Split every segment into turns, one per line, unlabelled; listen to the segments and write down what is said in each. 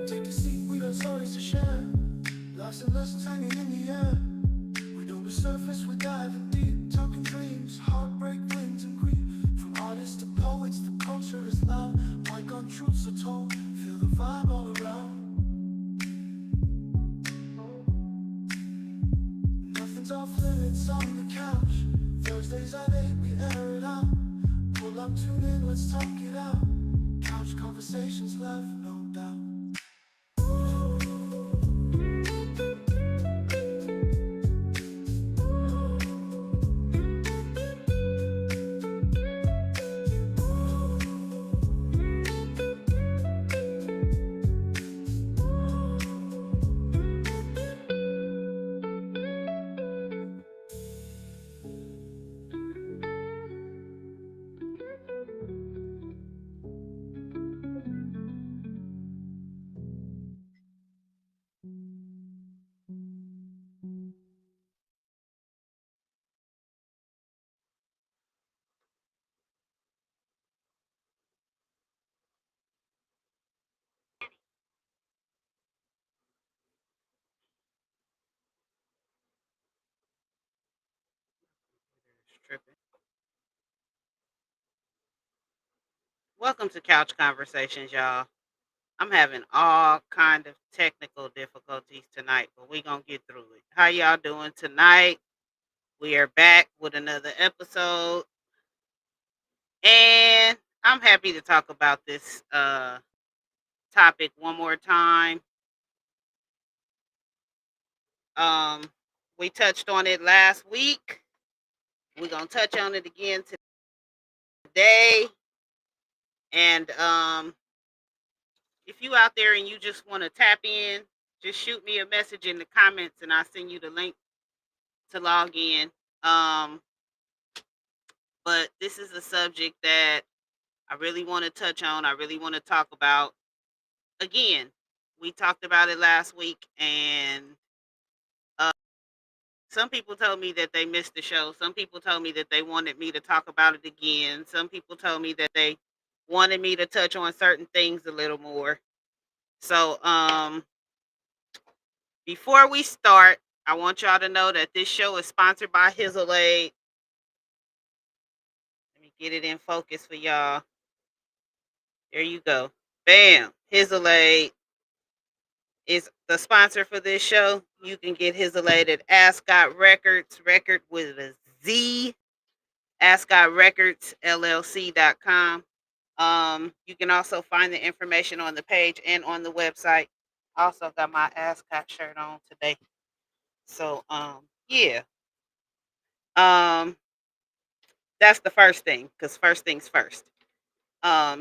Take a seat, we got stories to share. Lots and lessons hanging in the air. We don't surface, we dive in deep. Talking dreams, heartbreak, wins and grief. From artists to poets, the culture is loud. Like on truths are told, feel the vibe all around. Nothing's off limits on the couch. Thursdays at 8, we air it out. Pull up, tune in, let's talk it out. Couch conversations left, no doubt.
Tripping. Welcome to Couch Conversations, y'all. I'm having all kind of technical difficulties tonight, but we gonna get through it. How y'all doing tonight? We are back with another episode, and I'm happy to talk about this topic one more time. Um, we touched on it last week. We're gonna touch on it again today, and if you out there and you just want to tap in, just shoot me a message in the comments and I'll send you the link to log in. Um, but this is a subject that I really want to touch on. I really want to talk about. Again, we talked about it last week, and uh, some people told me that they missed the show. Some people told me that they wanted me to talk about it again. Some people told me that they wanted me to touch on certain things a little more. So, before we start, I want y'all to know that this show is sponsored by Hizzle. Let me get it in focus for y'all. There you go. Bam. Hizzle is the sponsor for this show. You can get Hizzle at Ascot Records, record with a Z, AscotRecordsLLC.com. You can also find the information on the page and on the website. I also got my Ascot shirt on today. So, yeah. Um, that's the first thing, because first things first.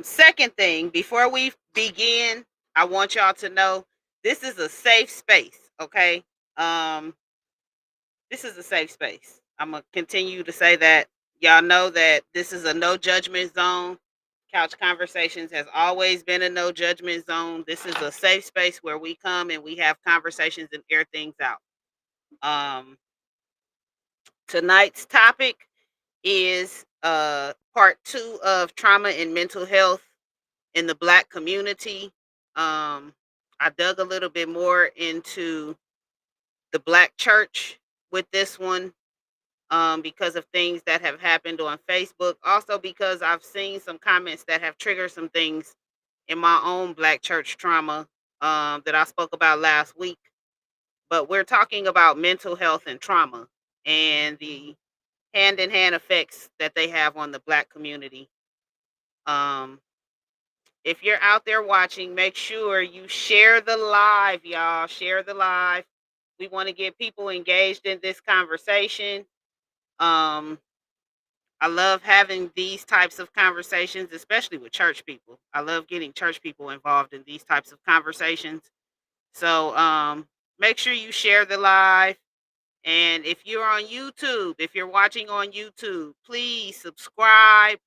Second thing, before we begin, I want y'all to know this is a safe space, okay? Um, this is a safe space. I'm gonna continue to say that. Y'all know that this is a no judgment zone. Couch Conversations has always been a no judgment zone. This is a safe space where we come and we have conversations and air things out. Um, Tonight's topic is part 2 of trauma and mental health in the Black community. I dug a little bit more into the Black church with this one, because of things that have happened on Facebook. Also, because I've seen some comments that have triggered some things in my own Black church trauma, that I spoke about last week. But we're talking about mental health and trauma and the hand in hand effects that they have on the Black community. Um, if you're out there watching, make sure you share the live, y'all. Share the live. We want to get people engaged in this conversation. Um, I love having these types of conversations, especially with church people. I love getting church people involved in these types of conversations. So, make sure you share the live. And if you're on YouTube, if you're watching on YouTube, please subscribe,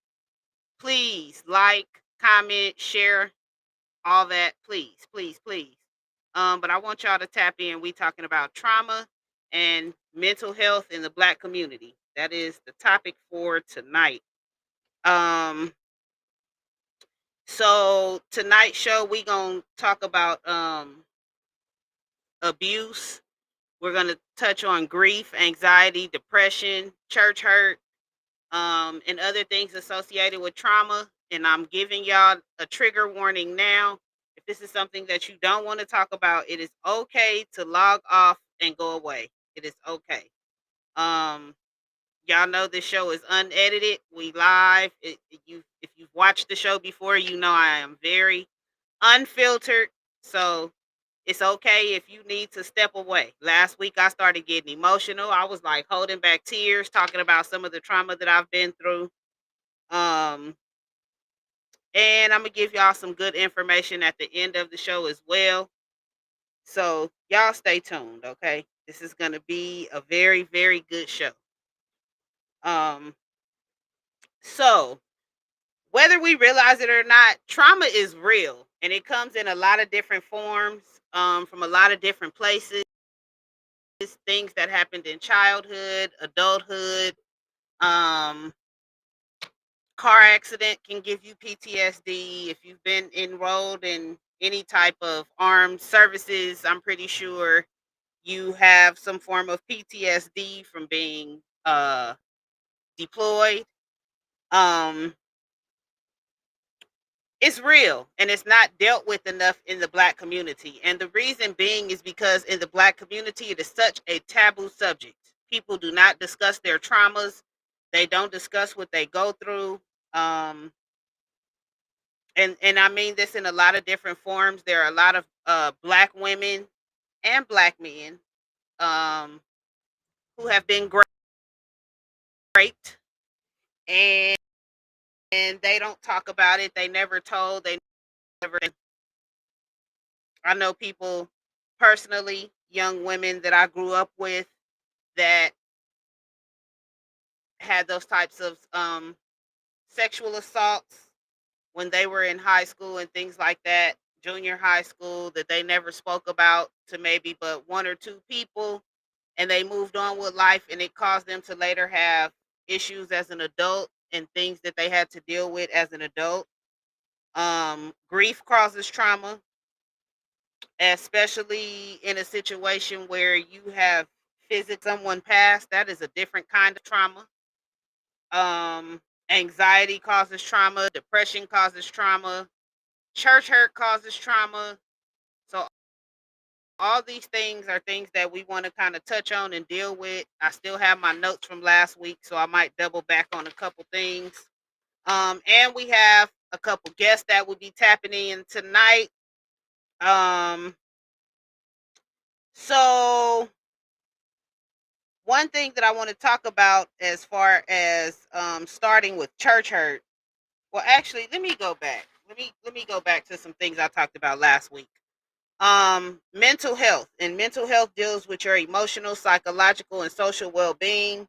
please like, comment, share, all that. Please, please, please. But I want y'all to tap in. We talking about trauma and mental health in the Black community. That is the topic for tonight. Um, so tonight's show we gonna talk about abuse. We're gonna touch on grief, anxiety, depression, church hurt, and other things associated with trauma. And I'm giving y'all a trigger warning now. If this is something that you don't want to talk about, it is okay to log off and go away. It is okay. Um, y'all know this show is unedited. We live. If you've watched the show before, you know I am very unfiltered. So it's okay if you need to step away. Last week I started getting emotional. I was like holding back tears, talking about some of the trauma that I've been through. Um, and I'm gonna give y'all some good information at the end of the show as well. So y'all stay tuned, okay? This is gonna be a very, very good show. Um, so whether we realize it or not, trauma is real and it comes in a lot of different forms, from a lot of different places, things that happened in childhood, adulthood, um, car accident can give you PTSD. If you've been enrolled in any type of armed services, I'm pretty sure you have some form of PTSD from being deployed. Um, it's real and it's not dealt with enough in the Black community. And the reason being is because in the Black community, it is such a taboo subject. People do not discuss their traumas, they don't discuss what they go through. Um, and I mean this in a lot of different forms. There are a lot of Black women and Black men um, who have been raped, and they don't talk about it. They never told. They never. I know people personally, young women that I grew up with that had those types of sexual assaults when they were in high school and things like that, junior high school, that they never spoke about to maybe but one or two people, and they moved on with life, and it caused them to later have issues as an adult and things that they had to deal with as an adult. Grief causes trauma, especially in a situation where you have physically someone passed. That is a different kind of trauma. um Anxiety causes trauma, depression causes trauma, church hurt causes trauma. So all these things are things that we want to kind of touch on and deal with. I still have my notes from last week, so I might double back on a couple things. And we have a couple guests that will be tapping in tonight. um so one thing that I want to talk about as far as starting with church hurt. Well, actually, let me go back. Let me go back to some things I talked about last week. Mental health, and mental health deals with your emotional, psychological, and social well-being,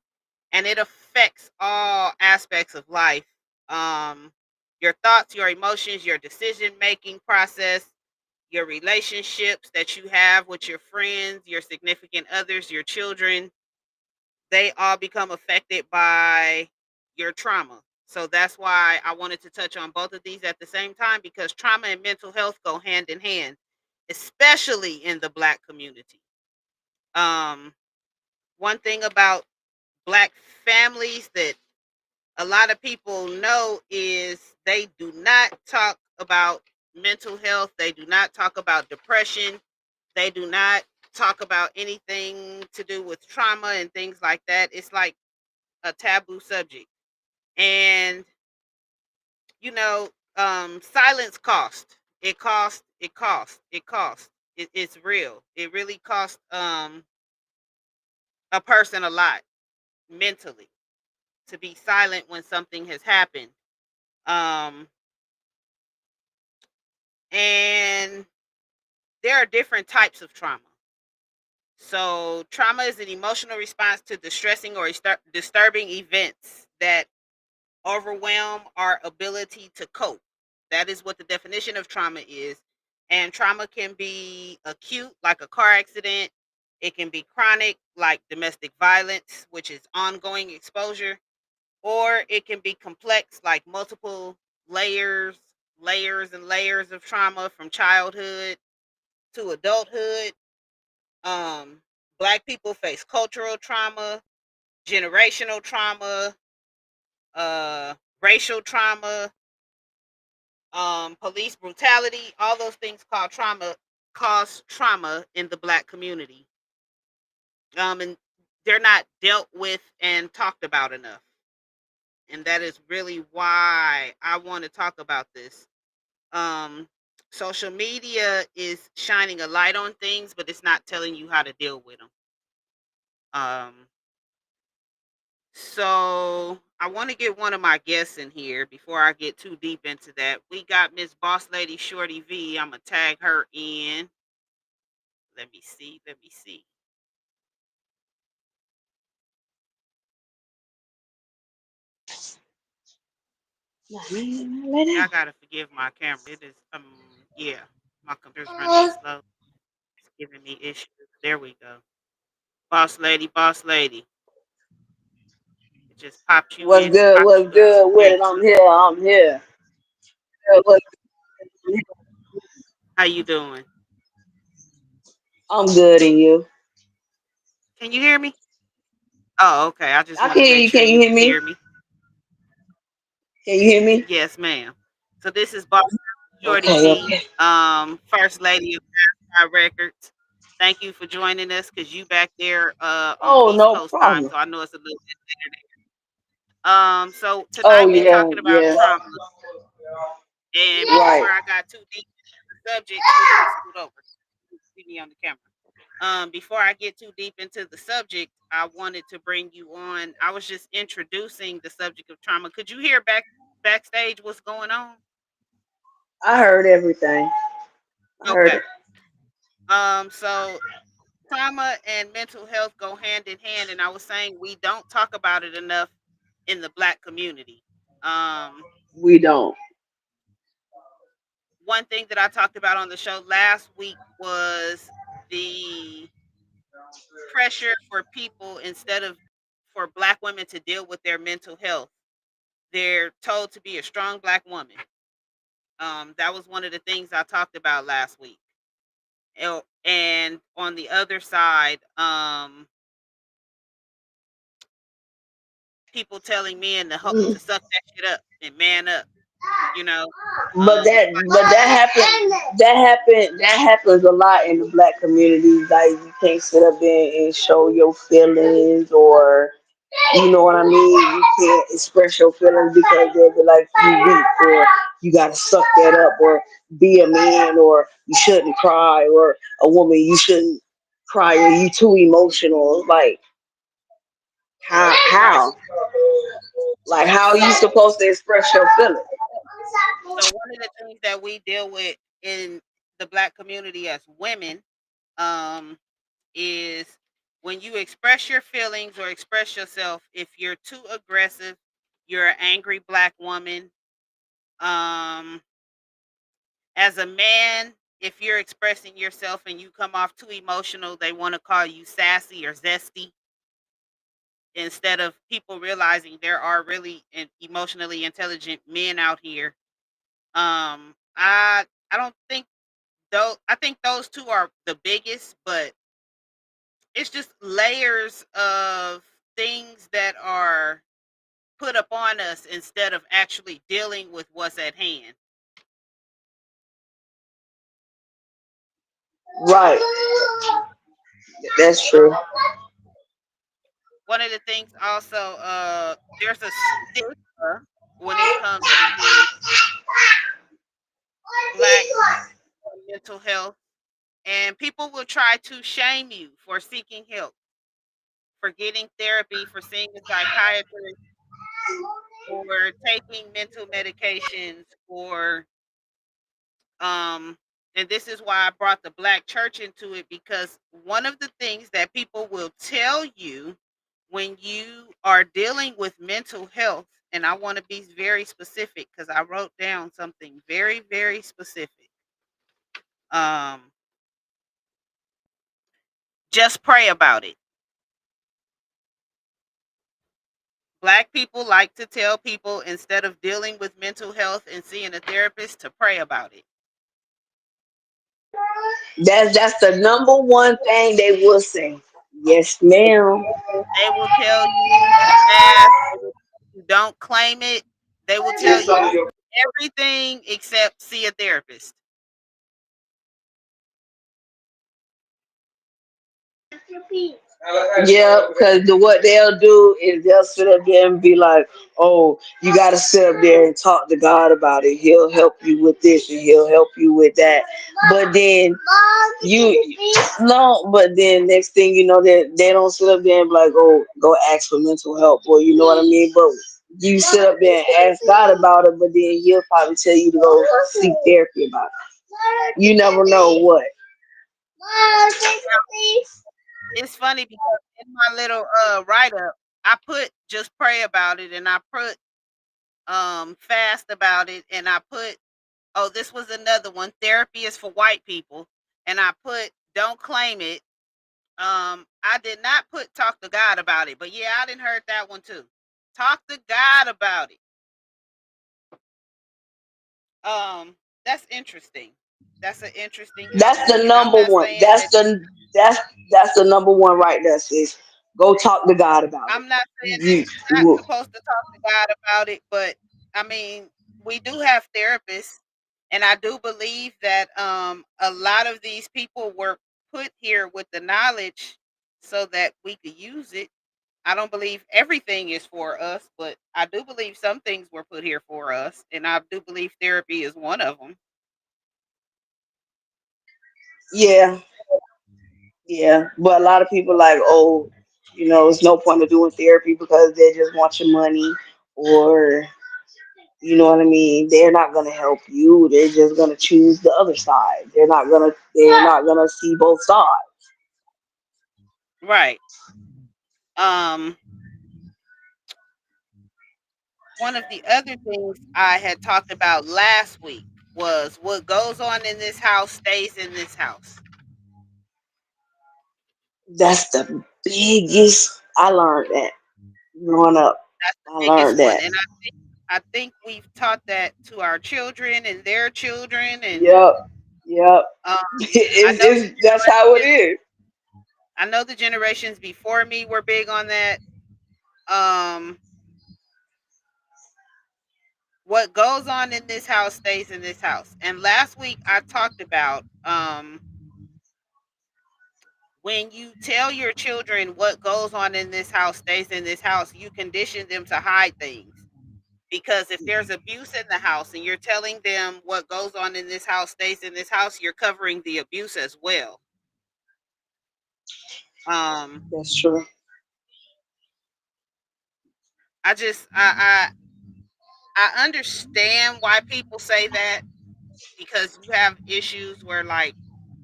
and it affects all aspects of life. Um, your thoughts, your emotions, your decision-making process, your relationships that you have with your friends, your significant others, your children, they all become affected by your trauma. So that's why I wanted to touch on both of these at the same time, because trauma and mental health go hand in hand, especially in the Black community. Um, One thing about Black families that a lot of people know is they do not talk about mental health, they do not talk about depression, they do not talk about anything to do with trauma and things like that. It's like a taboo subject. And you know, silence cost. It's real. It really costs a person a lot mentally to be silent when something has happened. Um and there are different types of trauma. So trauma is an emotional response to distressing or disturbing events that overwhelm our ability to cope. That is what the definition of trauma is. And trauma can be acute, like a car accident. It can be chronic, like domestic violence, which is ongoing exposure. Or it can be complex, like multiple layers, layers and layers of trauma from childhood to adulthood. Um, Black people face cultural trauma, generational trauma, uh, racial trauma, police brutality. All those things cause trauma in the Black community, and they're not dealt with and talked about enough. And that is really why I want to talk about this. Um, Social media is shining a light on things, but it's not telling you how to deal with them. Um, So I want to get one of my guests in here before I get too deep into that. We got Miss Boss Lady Shorty V. I'm gonna tag her in. Let me see. Let me see. Y'all gotta forgive my camera. It is yeah, my computer's running slow. It's giving me issues. There we go. Boss Lady, Boss Lady. It just popped you
What's
in and
good?
popped
What's
you out.
good
There
with
you
it? I'm
go.
here. I'm here.
How you doing?
I'm good, and you?
Can you hear me? Oh, okay. I just
I
want
can
to
hear
make
you.
sure
Can
you
you hear
could
me?
hear me.
Can you hear me?
Yes, ma'am. So this is Boss Shorty
Okay.
V,
Okay.
First Lady of High Records. Thank you for joining us because you back there on
Oh,
East
no
Coast time,
problem.
so I know it's a little bit later there. So
Oh
tonight we
yeah,
talking about
yeah.
trauma, and
Right.
before I got too deep into the subject, ooh, let me scoot over. See me on the camera. Before I get too deep into the subject, I wanted to bring you on. I was just introducing the subject of trauma. Could you hear backstage what's going on?
I heard everything. I heard
Okay.
it.
So trauma and mental health go hand in hand, and I was saying we don't talk about it enough in the Black community. Um,
We don't.
One thing that I talked about on the show last week was the pressure for people instead of for Black women to deal with their mental health. They're told to be a strong Black woman. That was one of the things I talked about last week. And on the other side, people telling men
Mm.
to suck that shit up and man up. You know,
But
it's
that, but that happened. That happened. That happens a lot in the Black community. Like you can't sit up there and show your feelings, or you know what I mean? You can't express your feelings because they'll be like you weak, or you gotta suck that up, or be a man, or you shouldn't cry, or a woman you shouldn't cry, or you too emotional. Like
right.
how like how are you
So,
supposed to express your feelings?
one of the things that we deal with in the Black community as women, um, is when you express your feelings or express yourself. If you're too aggressive, you're an angry Black woman. Um, as a man, if you're expressing yourself and you come off too emotional, they want to call you sassy or zesty instead of people realizing there are really emotionally intelligent men out here. I don't think though. I think those two are the biggest, but it's just layers of things that are put upon us instead of actually dealing with what's at hand.
Right. That's true.
One of the things also, there's a stigma when it comes to Black mental health, and people will try to shame you for seeking help, for getting therapy, for seeing a psychiatrist, for taking mental medications, or um and this is why I brought the Black church into it, because one of the things that people will tell you when you are dealing with mental health, and I want to be very specific because I wrote down something very, very specific. Um, just pray about it. Black people like to tell people instead of dealing with mental health and seeing a therapist to pray about it.
That's the number one thing they will say. Yes, ma'am.
They will tell you to fast. They will tell you don't claim it. They will tell you everything except see a therapist.
Yeah, because what they'll do is they'll sit up there and be like, "Oh, you got to sit up there and talk to God about it. He'll help you with this and He'll help you with that." But then you no, but then next thing you know, they don't sit up there and be like, "Oh, go ask for mental help," or you know what I mean. But you sit up there and ask God about it, but then He'll probably tell you to go seek therapy about it. You never know what.
It's funny because in my little write up, I put just pray about it, and I put fast about it, and I put, oh, this was another one, therapy is for white people, and I put don't claim it. I did not put talk to God about it, but yeah, I didn't heard that one too. Talk to God about it. Um, that's interesting. That's an interesting
That's
topic,
the
and I'm
number
not
one.
saying that
That's that's the number one right there, sis. Go talk to God about it.
I'm not saying that
You,
you're not supposed to talk to God about it, but I mean, we do have therapists, and I do believe that a lot of these people were put here with the knowledge so that we could use it. I don't believe everything is for us, but I do believe some things were put here for us, and I do believe therapy is one of them.
yeah, yeah. But a lot of people like, oh, it's no point of doing therapy because they just want your money, or you know what I mean. They're not gonna help you. They're just gonna choose the other side. They're not gonna see both sides.
Right. Um, One of the other things I had talked about last week was what goes on in this house stays in this house.
That's the biggest. I learned that growing up.
That's
I
the biggest
learned
one,
that.
and I think we've taught that to our children and their children, and
Yep. Yep.
um, I know the
That's how it
generations.
is.
I know the generations before me were big on that. Um, what goes on in this house stays in this house. And last week I talked about when you tell your children what goes on in this house stays in this house, you condition them to hide things. Because if there's abuse in the house and you're telling them what goes on in this house stays in this house, you're covering the abuse as well. Um,
That's true.
I just I understand why people say that, because you have issues where like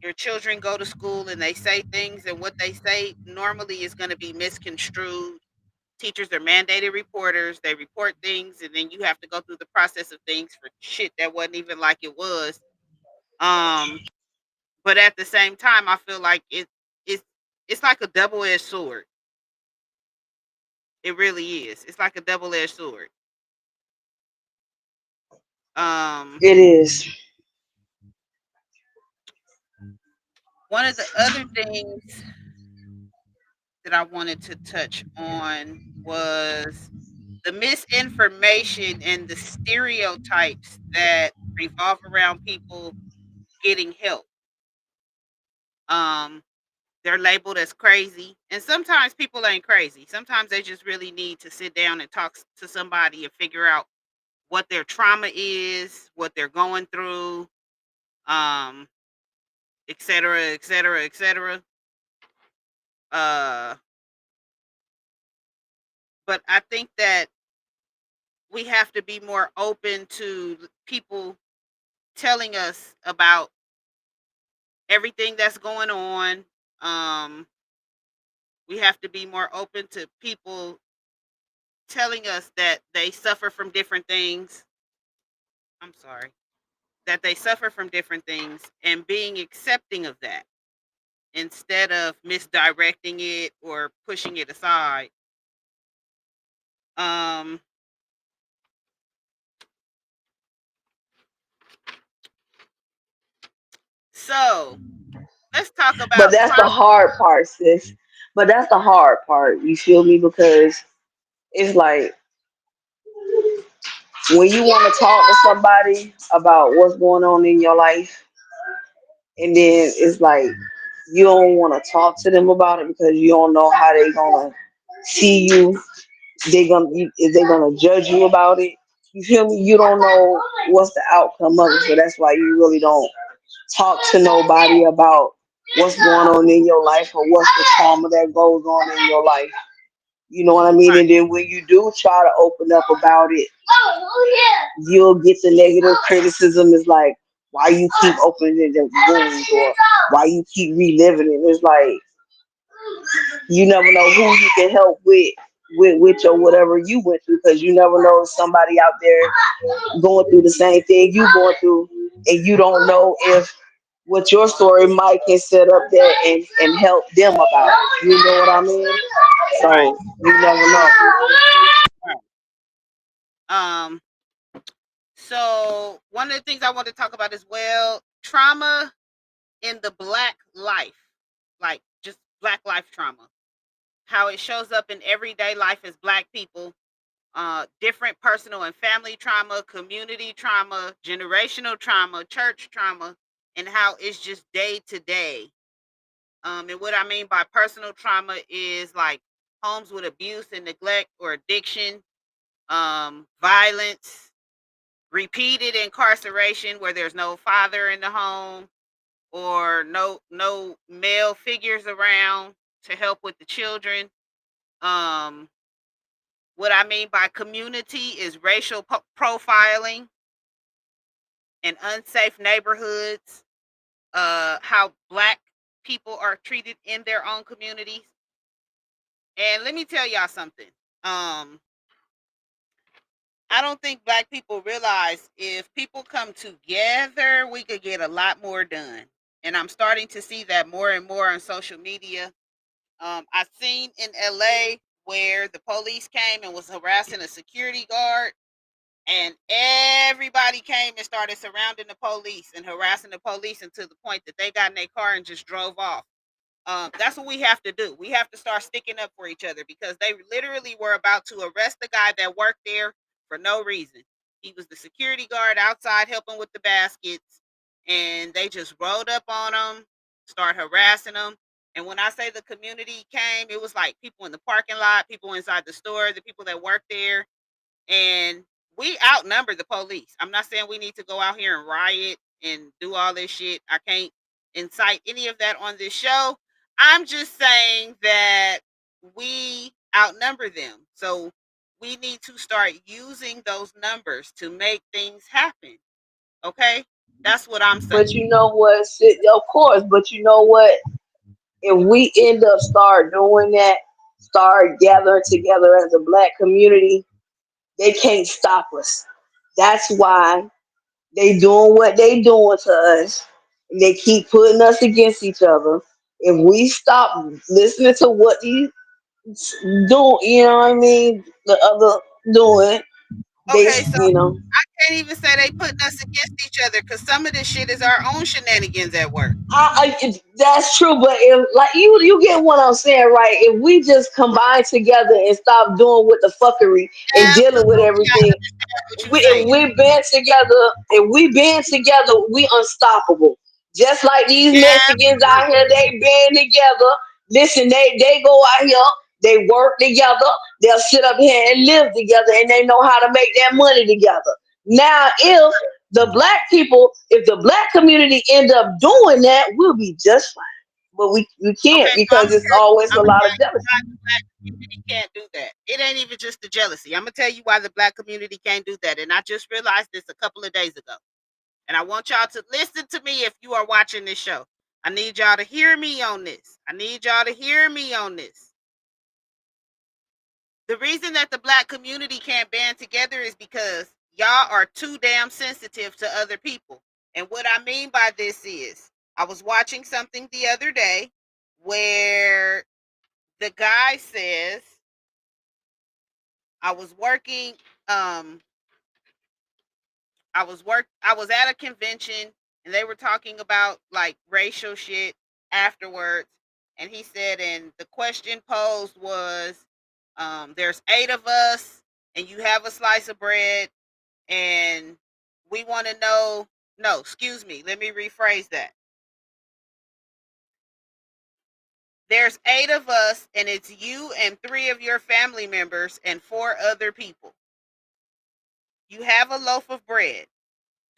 your children go to school and they say things, and what they say normally is going to be misconstrued. Teachers are mandated reporters. They report things, and then you have to go through the process of things for shit that wasn't even like it was. Um, but at the same time, I feel like it's it's like a double-edged sword. It really is. It's like a double-edged sword. Um,
It is.
One of the other things that I wanted to touch on was the misinformation and the stereotypes that revolve around people getting help. Um, they're labeled as crazy, and sometimes people ain't crazy. Sometimes they just really need to sit down and talk to somebody and figure out what their trauma is, what they're going through, um, et cetera, et cetera, et cetera. Uh, but I think that we have to be more open to people telling us about everything that's going on. Um, we have to be more open to people telling us that they suffer from different things. I'm sorry. That they suffer from different things and being accepting of that instead of misdirecting it or pushing it aside. Um, so let's talk
But
about
that's the
trauma.
hard part, sis. But that's the hard part. You feel me? Because it's like when you want to talk to somebody about what's going on in your life, and then it's like you don't want to talk to them about it because you don't know how they gonna see you. Is they gonna judge you about it? You feel me? You don't know what's the outcome of it, so that's why you really don't talk to nobody about what's going on in your life or what's the trauma that goes on in your life. You know what I mean?
Right,
And then when you do try to open up about it, you'll get the negative criticism. Is like, why you keep opening the wounds, or why you keep reliving it. It's like you never know who you can help with your whatever you went through, because you never know if somebody out there going through the same thing you going through, and you don't know if what your story might can set up there and help them about it. You know what I mean?
right,
So you never know.
right. Um, so one of the things I want to talk about as well, trauma in the black life, like just black life trauma, how it shows up in everyday life as black people, different personal and family trauma, community trauma, generational trauma, church trauma, and how it's just day to day. And what I mean by personal trauma is like homes with abuse and neglect or addiction, violence, repeated incarceration where there's no father in the home or no male figures around to help with the children. Um, what I mean by community is racial profiling and unsafe neighborhoods, how black people are treated in their own communities. And let me tell y'all something. Um, I don't think black people realize if people come together, we could get a lot more done. And I'm starting to see that more and more on social media. I've seen in LA where the police came and was harassing a security guard, and everybody came and started surrounding the police and harassing the police until the point that they got in their car and just drove off. That's what we have to do. We have to start sticking up for each other because they literally were about to arrest the guy that worked there for no reason. He was the security guard outside helping with the baskets, and they just rolled up on him, start harassing him. And when I say the community came, it was like people in the parking lot, people inside the store, the people that work there, and we outnumber the police. I'm not saying we need to go out here and riot and do all this shit. I can't incite any of that on this show. I'm just saying that we outnumber them. So we need to start using those numbers to make things happen. Okay? That's what I'm saying.
But you know what? Of course. But you know what? If we end up start doing that, start gathering together as a black community, they can't stop us. That's why they doing what they doing to us. They keep putting us against each other. If we stop listening to what these doing, you know what I mean, the other doing, they,
Okay, so
you know.
I can't even say they putting us against each other because some of this shit is our own shenanigans at work.
That's true, but if like you get what I'm saying, right? If we just combine together and stop doing with the fuckery and dealing with
Absolutely, I
everything,
understand what you're
we if
saying.
we band together, we unstoppable. Just like these Mexicans out here,
Absolutely.
they band together. Listen, they go out here, they work together, they'll sit up here and live together, and they know how to make that money together. Now, if the black community end up doing that, we'll be just fine. But we can't
Okay, so
because it's always a
I'm gonna
lot
tell
of
you
jealousy.
why the black community can't do that. It ain't even just the jealousy. I'm gonna tell you why the black community can't do that. And I just realized this a couple of days ago. And I want y'all to listen to me if you are watching this show. I need y'all to hear me on this. I need y'all to hear me on this. The reason that the black community can't band together is because y'all are too damn sensitive to other people. And what I mean by this is, I was watching something the other day where the guy says, I was working, um, I was at a convention and they were talking about like racial shit afterwards. And he said, and the question posed was, there's 8 of us and you have a slice of bread and we want to know, no, excuse me, let me rephrase that. There's 8 of us and it's you and 3 of your family members and 4 other people. You have a loaf of bread.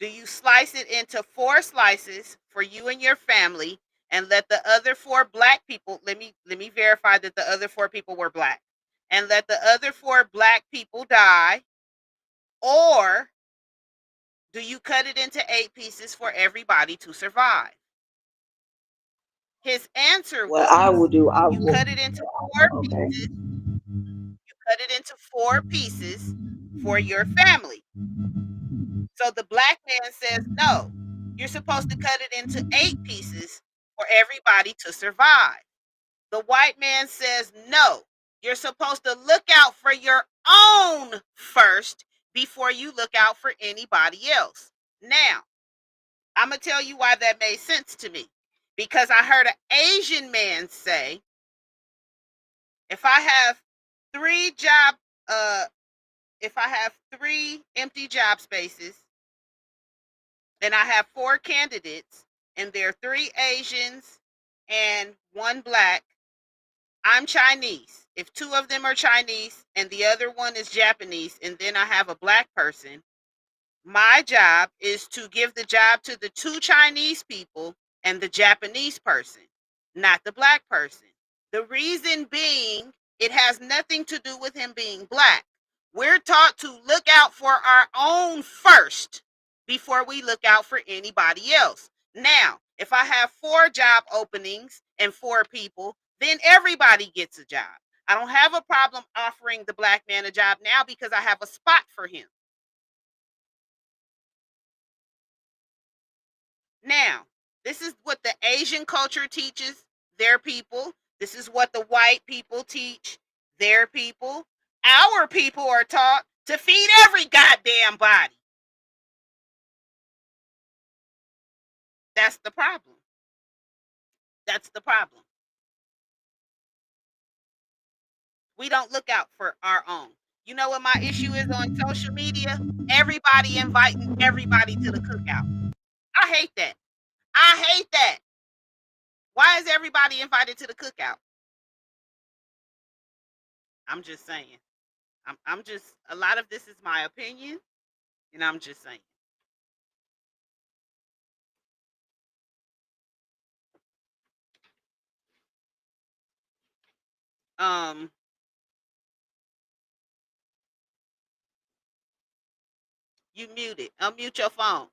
Do you slice it into 4 slices for you and your family and let the other 4 black people, let me verify that the other 4 people were black, and let the other 4 black people die, or do you cut it into 8 pieces for everybody to survive? His answer
What I
was,
would do, I
you
would.
cut it into 4 pieces,
Okay.
you cut it into 4 pieces for your family. So the black man says, no, you're supposed to cut it into 8 pieces for everybody to survive. The white man says, no, you're supposed to look out for your own first before you look out for anybody else. Now, I'm going to tell you why that made sense to me. Because I heard an Asian man say, if I have 3 uh, if I have 3 empty job spaces, and I have 4 candidates, and there are 3 Asians and 1 black, I'm Chinese. If 2 of them are Chinese and the other one is Japanese, and then I have a black person, my job is to give the job to the 2 Chinese people and the Japanese person, not the black person. The reason being, it has nothing to do with him being black. We're taught to look out for our own first before we look out for anybody else. Now, if I have 4 job openings and 4 people, then everybody gets a job. I don't have a problem offering the black man a job now because I have a spot for him. Now, this is what the Asian culture teaches their people. This is what the white people teach their people. Our people are taught to feed every goddamn body. That's the problem. That's the problem. We don't look out for our own. You know what my issue is on social media? Everybody inviting everybody to the cookout. I hate that. I hate that. Why is everybody invited to the cookout? I'm just saying. I'm just, a lot of this is my opinion, and I'm just saying. Um, you muted. Unmute your phone.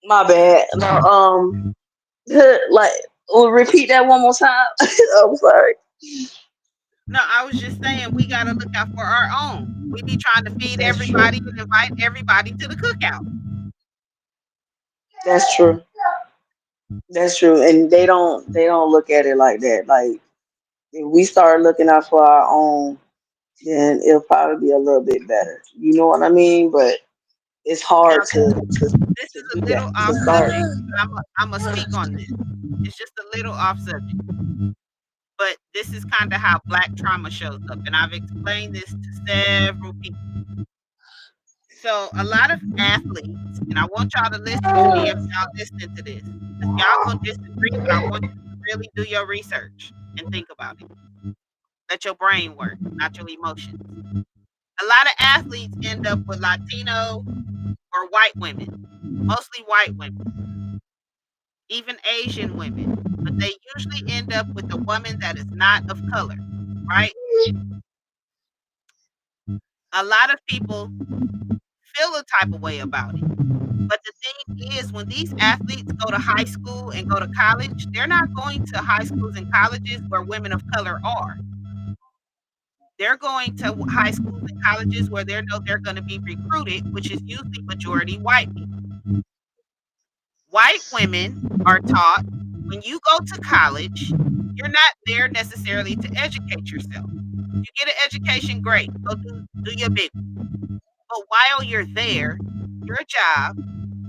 My bad. No, like, repeat that one more time. I'm sorry.
No, I was just saying we gotta look out for our own. We be trying to feed
That's
everybody
true.
and invite everybody to the cookout.
That's true. That's true. And they don't look at it like that. Like, if we start looking out for our own, then it'll probably be a little bit better. You know what I mean? But it's
Now
hard
this
to
is
do
a
that.
little
To
off
start.
subject, but I'm gonna speak on this. It's just a little off subject, but this is kind of how black trauma shows up, and I've explained this to several people. So a lot of athletes, and I want y'all to listen to me if y'all listening to this, because y'all gonna disagree, but I want you to really do your research and think about it. Let your brain work, not your emotions. A lot of athletes end up with Latino or white women, mostly white women, even Asian women, but they usually end up with a woman that is not of color, right? A lot of people feel a type of way about it. But the thing is, when these athletes go to high school and go to college, they're not going to high schools and colleges where women of color are. They're going to high schools and colleges where they know they're going to be recruited, which is usually majority white people. White women are taught when you go to college, you're not there necessarily to educate yourself. You get an education, great. Go do your big. But while you're there, your job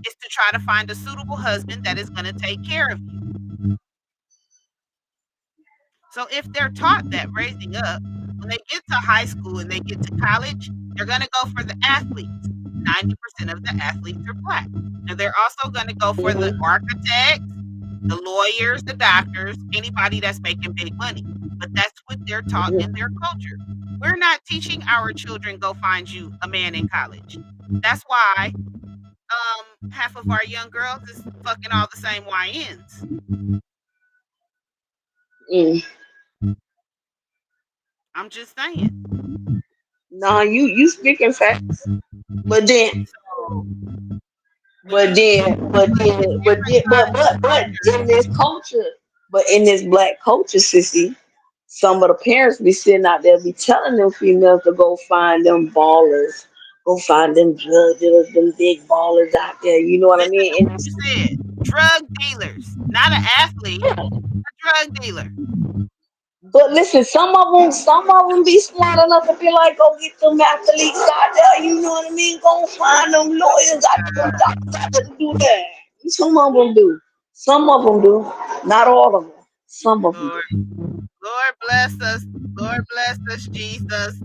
is to try to find a suitable husband that is going to take care of you. So if they're taught that raising up, when they get to high school and they get to college, they're going to go for the athletes. 90% of the athletes are black. And they're also going to go for the
Mm-hmm.
architects, the lawyers, the doctors, anybody that's making big money. But that's what they're taught in their culture. We're not teaching our children go find you a man in college. That's why half of our young girls is fucking all the same YNs.
Mm.
I'm just saying.
No, you speaking facts. But then,
So when
but
you look
then, but
at
then, but
different
then,
sides of the
but
culture,
in this culture, but in this black culture, sissy, some of the parents be sitting out there be telling them females to go find them ballers, go find them drug dealers, them big ballers out there. You know what I
listen to
mean?
what you said. Drug dealers, not an athlete, a drug dealer.
But listen, some of them be smart enough to be like, go get them athletes out there. You know what I mean? Go find them lawyers out there, them doctors out there to do that. Some of them do. Some of them do. Not all of them. Some of them
Lord,
do.
Lord bless us. Lord bless us, Jesus.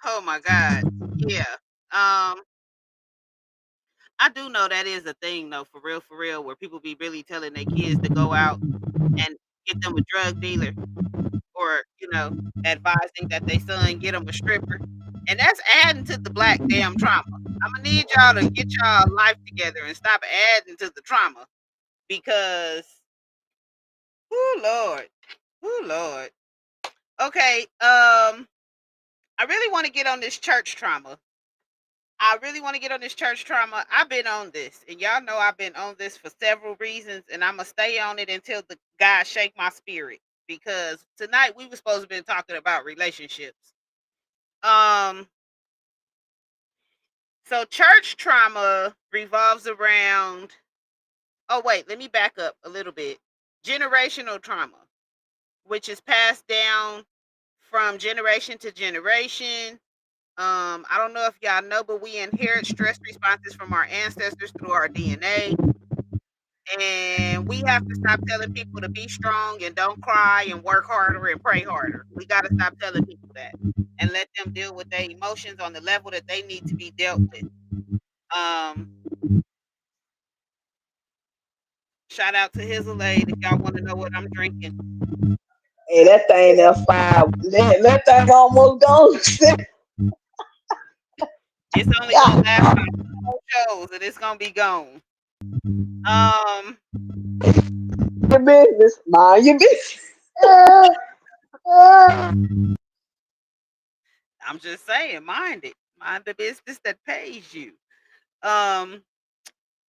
Oh my God. Yeah. Um, I do know that is a thing though, for real, where people be really telling their kids to go out and get them a drug dealer or, advising that they son get them a stripper. And that's adding to the black damn trauma. I'm gonna need y'all to get y'all life together and stop adding to the trauma because, oh Lord, oh Lord. Okay, I really want to get on this church trauma. I really want to get on this church trauma. I've been on this, and y'all know I've been on this for several reasons, and I'm gonna stay on it until the God shake my spirit. Because tonight we were supposed to be talking about relationships. Um, so church trauma revolves around. Oh wait, let me back up a little bit. Generational trauma, which is passed down from generation to generation. I don't know if y'all know, but we inherit stress responses from our ancestors through our DNA. And we have to stop telling people to be strong and don't cry and work harder and pray harder. We got to stop telling people that and let them deal with their emotions on the level that they need to be dealt with. Um, Shout out to Hizzle if y'all want to know what I'm drinking.
Hey, that thing there five. That thing almost gone.
It's only gonna last
Yeah.
about 2 shows and it's gonna be gone. Um,
Your business. Mind your business.
I'm just saying, mind it. Mind the business that pays you. Um,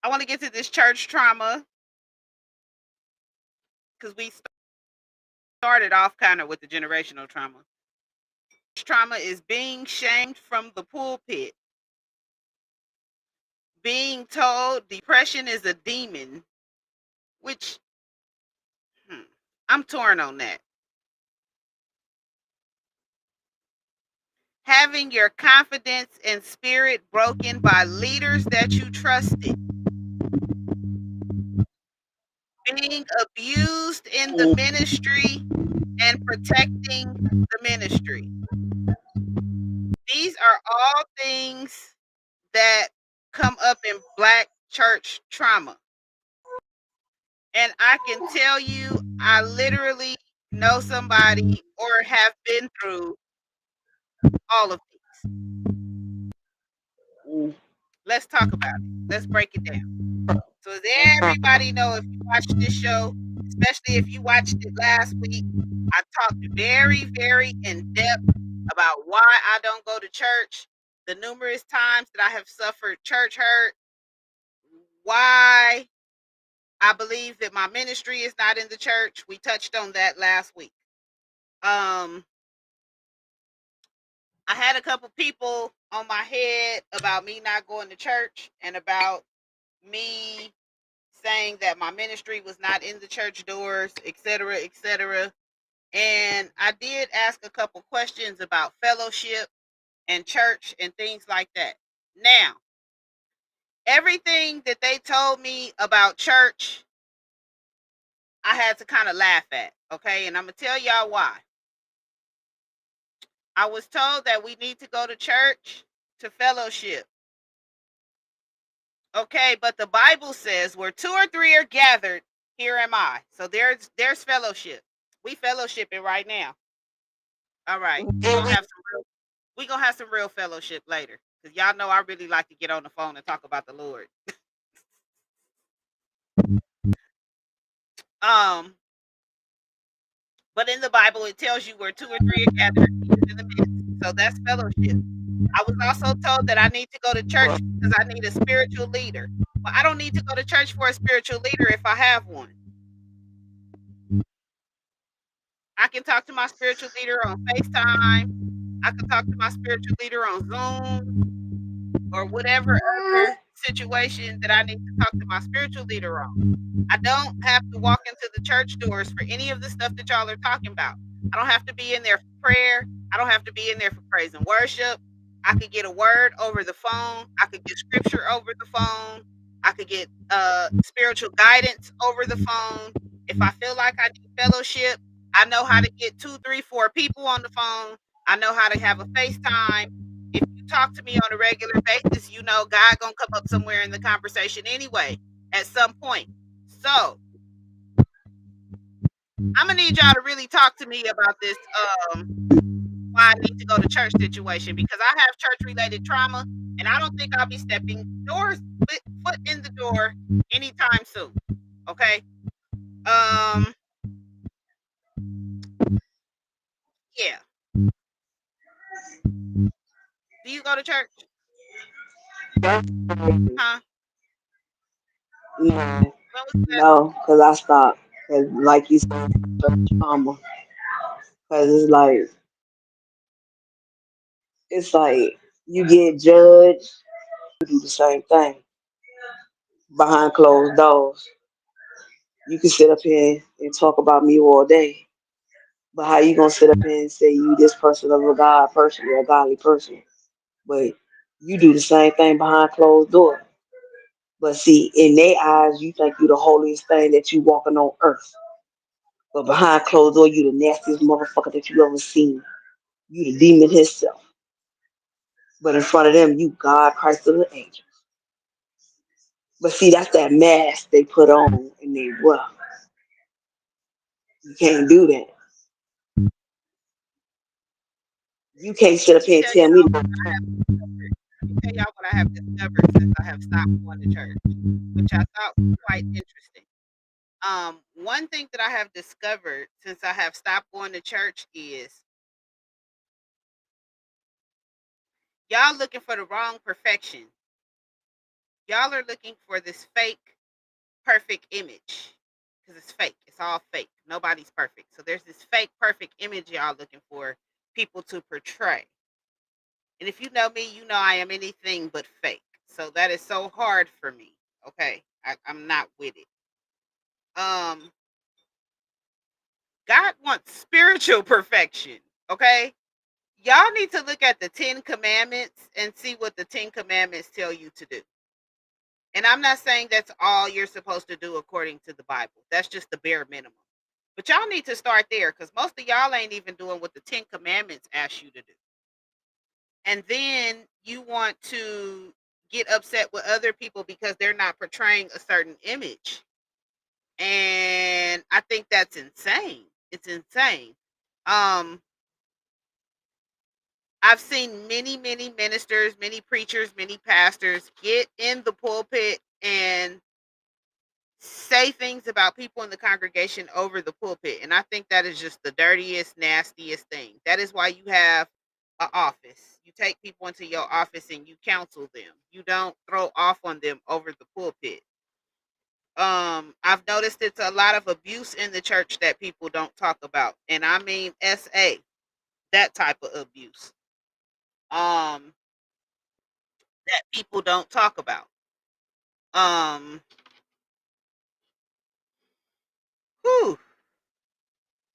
I want to get to this church trauma because we started off kind of with the generational trauma. Trauma is being shamed from the pulpit, being told depression is a demon, which I'm torn on that. Having your confidence and spirit broken by leaders that you trusted, being abused in the ministry and protecting the ministry. These are all things that come up in black church trauma. And I can tell you, I literally know somebody or have been through all of these.
Mm.
Let's talk about it. Let's break it down. So as everybody know, if you watch this show, especially if you watched it last week, I talked very, very in depth about why I don't go to church, the numerous times that I have suffered church hurt, why I believe that my ministry is not in the church. We touched on that last week. Um, I had a couple people on my head about me not going to church and about me saying that my ministry was not in the church doors, etc., etc. And I did ask a couple questions about fellowship and church and things like that. Now, everything that they told me about church, I had to kind of laugh at, okay? And I'm going to tell y'all why. I was told that we need to go to church to fellowship. Okay, but the Bible says where two or three are gathered, here am I. So there's fellowship. We fellowshipping right now. All right. We gonna have some real fellowship later. Cause y'all know I really like to get on the phone and talk about the Lord. Um, but in the Bible it tells you where two or three are gathered, he is in the midst. So that's fellowship. I was also told that I need to go to church because I need a spiritual leader. Well, I don't need to go to church for a spiritual leader if I have one. I can talk to my spiritual leader on FaceTime. I can talk to my spiritual leader on Zoom or whatever other situation that I need to talk to my spiritual leader on. I don't have to walk into the church doors for any of the stuff that y'all are talking about. I don't have to be in there for prayer. I don't have to be in there for praise and worship. I could get a word over the phone. I could get scripture over the phone. I could get spiritual guidance over the phone. If I feel like I need fellowship, I know how to get two, three, four people on the phone. I know how to have a FaceTime. If you talk to me on a regular basis, you know God gonna come up somewhere in the conversation anyway at some point. So I'm gonna need y'all to really talk to me about this why I need to go to church situation because I have church related trauma and I don't think I'll be stepping doors foot in the door anytime soon. Okay. Um yeah. Do you go to church? Huh?
No,
When was that?
no, because I stopped. Cause like you said, trauma. Cause it's like you get judged. You do the same thing behind closed doors. You can sit up here and talk about me all day, but how you gonna sit up here and say you this person of a God person or a godly person? But you do the same thing behind closed doors. But see, in their eyes, you think you the holiest thing that you walking on earth. But behind closed door, you the nastiest motherfucker that you ever seen. You the demon himself. But in front of them, you God, Christ, and the angel. But see, that's that mask they put on and they well, you can't do that. You can't sit up
Let me
here and
tell
tell me
y'all what
that.
I have discovered. Let me tell y'all what I have discovered since I have stopped going to church, which I thought was quite interesting. One thing that I have discovered since I have stopped going to church is y'all looking for the wrong perfection. Y'all are looking for this fake perfect image because it's fake. It's all fake. Nobody's perfect. So there's this fake perfect image y'all looking for people to portray. And if you know me, you know I am anything but fake. So that is so hard for me. Okay, I'm not with it. Um, God wants spiritual perfection. Okay, y'all need to look at the 10 Commandments and see what the 10 Commandments tell you to do. And I'm not saying that's all you're supposed to do according to the Bible. That's just the bare minimum. But y'all need to start there because most of y'all ain't even doing what the 10 Commandments ask you to do. And then you want to get upset with other people because they're not portraying a certain image. And I think that's insane. It's insane. Um, I've seen many, many ministers, many preachers, many pastors get in the pulpit and say things about people in the congregation over the pulpit. And I think that is just the dirtiest, nastiest thing. That is why you have an office. You take people into your office and you counsel them. You don't throw off on them over the pulpit. I've noticed it's a lot of abuse in the church that people don't talk about. And I mean SA, that type of abuse. um that people don't talk about. Um whew,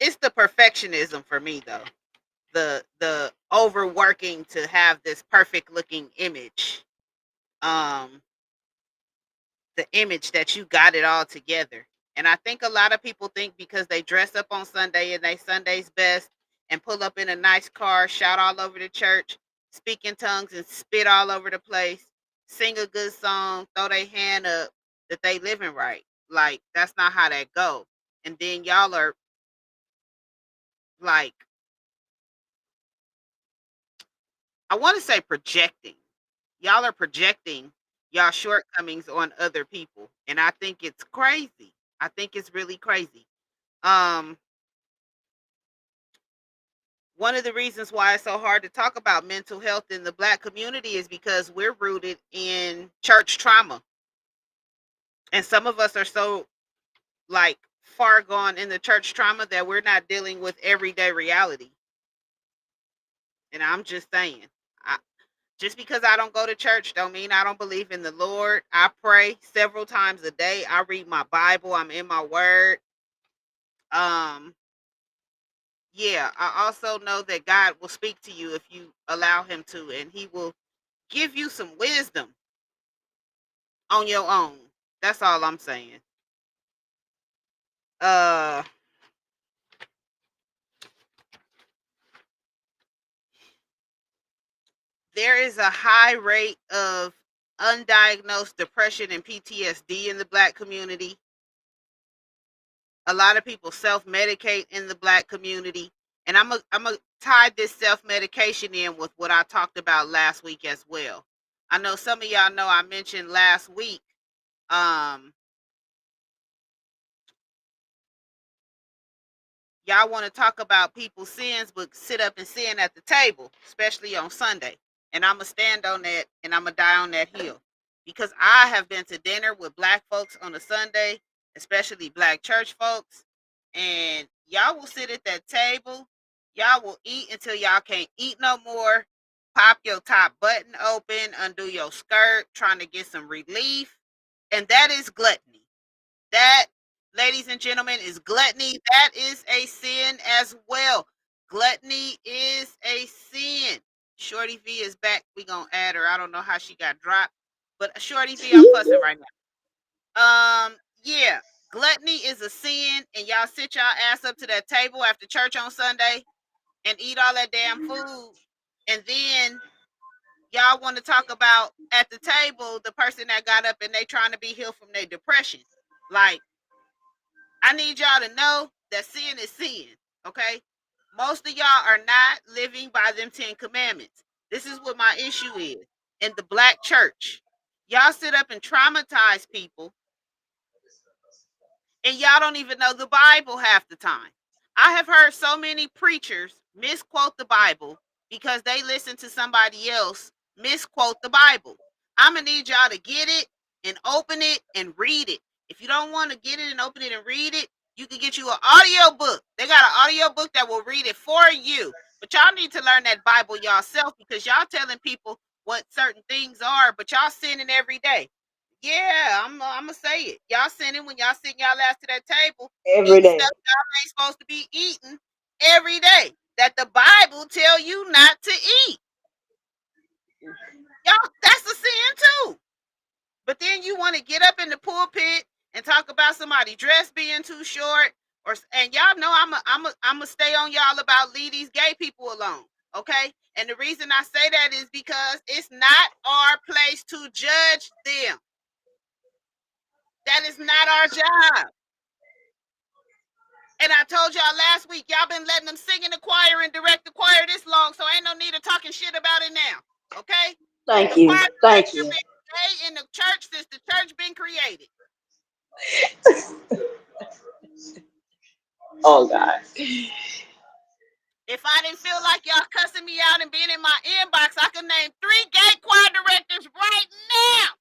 it's the perfectionism for me though. The overworking to have this perfect looking image. Um the image that you got it all together. And I think a lot of people think because they dress up on Sunday and they Sunday's best and pull up in a nice car, shout all over the church, speak in tongues and spit all over the place, sing a good song, throw their hand up, that they living right. Like that's not how that go. And then y'all are like, I want to say projecting. Y'all are projecting y'all shortcomings on other people. And I think it's crazy. I think it's really crazy. Um, One of the reasons why it's so hard to talk about mental health in the Black community is because we're rooted in church trauma. And some of us are so like far gone in the church trauma that we're not dealing with everyday reality. And I'm just saying, I, just because I don't go to church don't mean I don't believe in the Lord. I pray several times a day. I read my Bible. I'm in my word. Um, yeah, I also know that God will speak to you if you allow him to, and he will give you some wisdom on your own. That's all I'm saying. Uh there is a high rate of undiagnosed depression and PTSD in the Black community. A lot of people self-medicate in the Black community, and I'm a tie this self-medication in with what I talked about last week as well. I know some of y'all know I mentioned last week um y'all want to talk about people's sins, but sit up and sin at the table, especially on Sunday. And I'm going to stand on that and I'm going to die on that hill. Because I have been to dinner with Black folks on a Sunday, especially Black church folks. And y'all will sit at that table. Y'all will eat until y'all can't eat no more. Pop your top button open, undo your skirt, trying to get some relief. And that is gluttony. That, ladies and gentlemen, is gluttony. That is a sin as well. Gluttony is a sin. Shorty V is back. We gonna add her. I don't know how she got dropped, but Shorty V, I'm fussing right now. Yeah, gluttony is a sin, and y'all sit y'all ass up to that table after church on Sunday and eat all that damn food, and then y'all want to talk about at the table the person that got up and they trying to be healed from their depression. Like, I need y'all to know that sin is sin, okay? Most of y'all are not living by them 10 commandments. This is what my issue is. In the Black church, y'all sit up and traumatize people, and y'all don't even know the Bible half the time. I have heard so many preachers misquote the Bible because they listen to somebody else misquote the Bible. I'm going to need y'all to get it and open it and read it. If you don't want to get it and open it and read it, you can get you an audio book. They got an audio book that will read it for you. But y'all need to learn that Bible yourself, because y'all telling people what certain things are, but y'all sinning every day. Yeah, I'm gonna say it. Y'all sinning when y'all sitting y'all ass to that table,
every
eating
day.
stuff y'all ain't supposed to be eating every day. That the Bible tell you not to eat. Y'all, that's a sin too. But then you want to get up in the pulpit and talk about somebody dress being too short, and y'all know I'm a stay on y'all about leave these gay people alone, okay? And the reason I say that is because it's not our place to judge them. That is not our job. And I told y'all last week, y'all been letting them sing in the choir and direct the choir this long, so ain't no need of talking shit about it now, okay?
Thank
The
you.
choir
Thank
director
you.
been stay in the church since the church been created.
Oh God.
If I didn't feel like y'all cussing me out and being in my inbox, I could name 3 gay choir directors right now.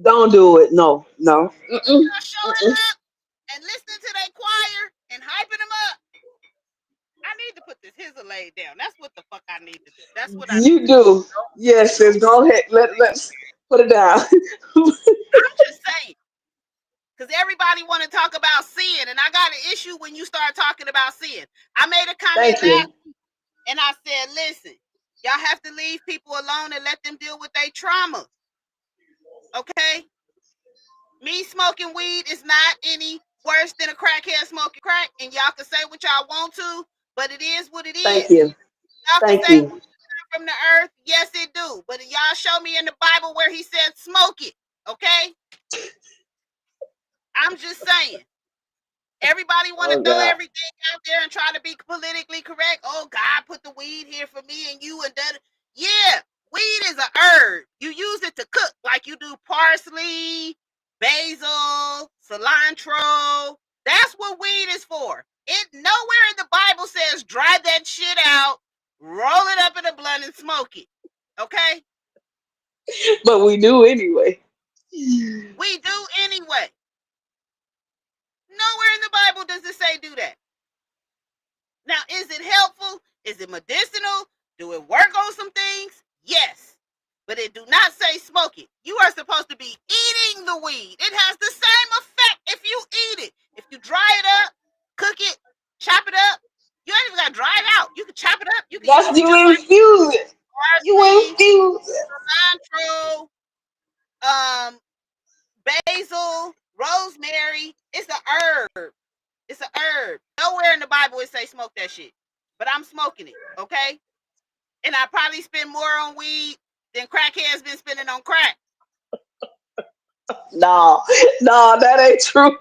Don't do it. No. No. Mm-mm.
Y'all showing
Mm-mm.
up and listening to their choir and hyping them up. I need to put this hizzle laid down. That's what the fuck I need to do. That's what I need
You
to do.
do. Yes, sis. Go ahead. Let's put it down.
I'm just saying. Because everybody want to talk about sin, and I got an issue when you start talking about sin. I made a comment
Thank
last
you.
week, and I said, listen, y'all have to leave people alone and let them deal with their trauma. Okay? Me smoking weed is not any worse than a crackhead smoking crack, and y'all can say what y'all want to, but it is what it
Thank
is.
you.
Y'all can
Thank
say
you.
weed come from the earth. Yes, it do. But y'all show me in the Bible where he said smoke it. Okay? I'm just saying. Everybody want to
Oh
throw
God.
everything out there and try to be politically correct. Oh, God put the weed here for me and you and that. Yeah, weed is a herb. You use it to cook like you do parsley, basil, cilantro. That's what weed is for. It nowhere in the Bible says dry that shit out, roll it up in a blunt and smoke it. Okay?
But we do anyway.
We do anyway. Nowhere in the Bible does it say do that. Now, is it helpful? Is it medicinal? Do it work on some things? Yes. But it do not say smoke it. You are supposed to be eating the weed. It has the same effect if you eat it. If you dry it up, cook it, chop it up, you ain't even got to dry it out. You can chop it up. You can use
That's
it
you
just like
infuse it. You
parsley,
infuse it.
cilantro, um, basil, rosemary. It's a herb. It's a herb. Nowhere in the Bible it say smoke that shit. But I'm smoking it, okay? And I probably spend more on weed than crackheads been spending on crack.
No, no, that ain't true.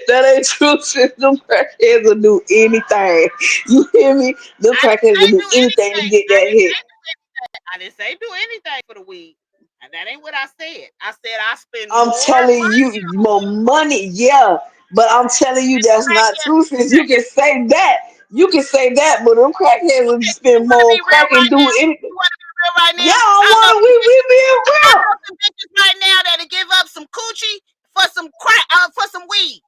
That ain't true. Sis. Them crackheads will do anything. You hear me? Them
I didn't
crackheads
say
will do
do
anything to
anything.
get that hit.
I didn't say do anything for the weed. And that ain't what I said. I said I spend
I'm
more
telling
money
you, more money, yeah. But I'm telling you,
than the
that's not
crackheads.
true. Since you can say that, you can say that, but them crackheads will
Okay, you
spend
want to
more
be
on
real
crack and
right
do
now?
anything.
You want to be real right
Yeah,
now?
I
I know
wanna.
some
We
bitches.
being
I
real.
know some bitches right now that'll give up some coochie for some crack, for some weed.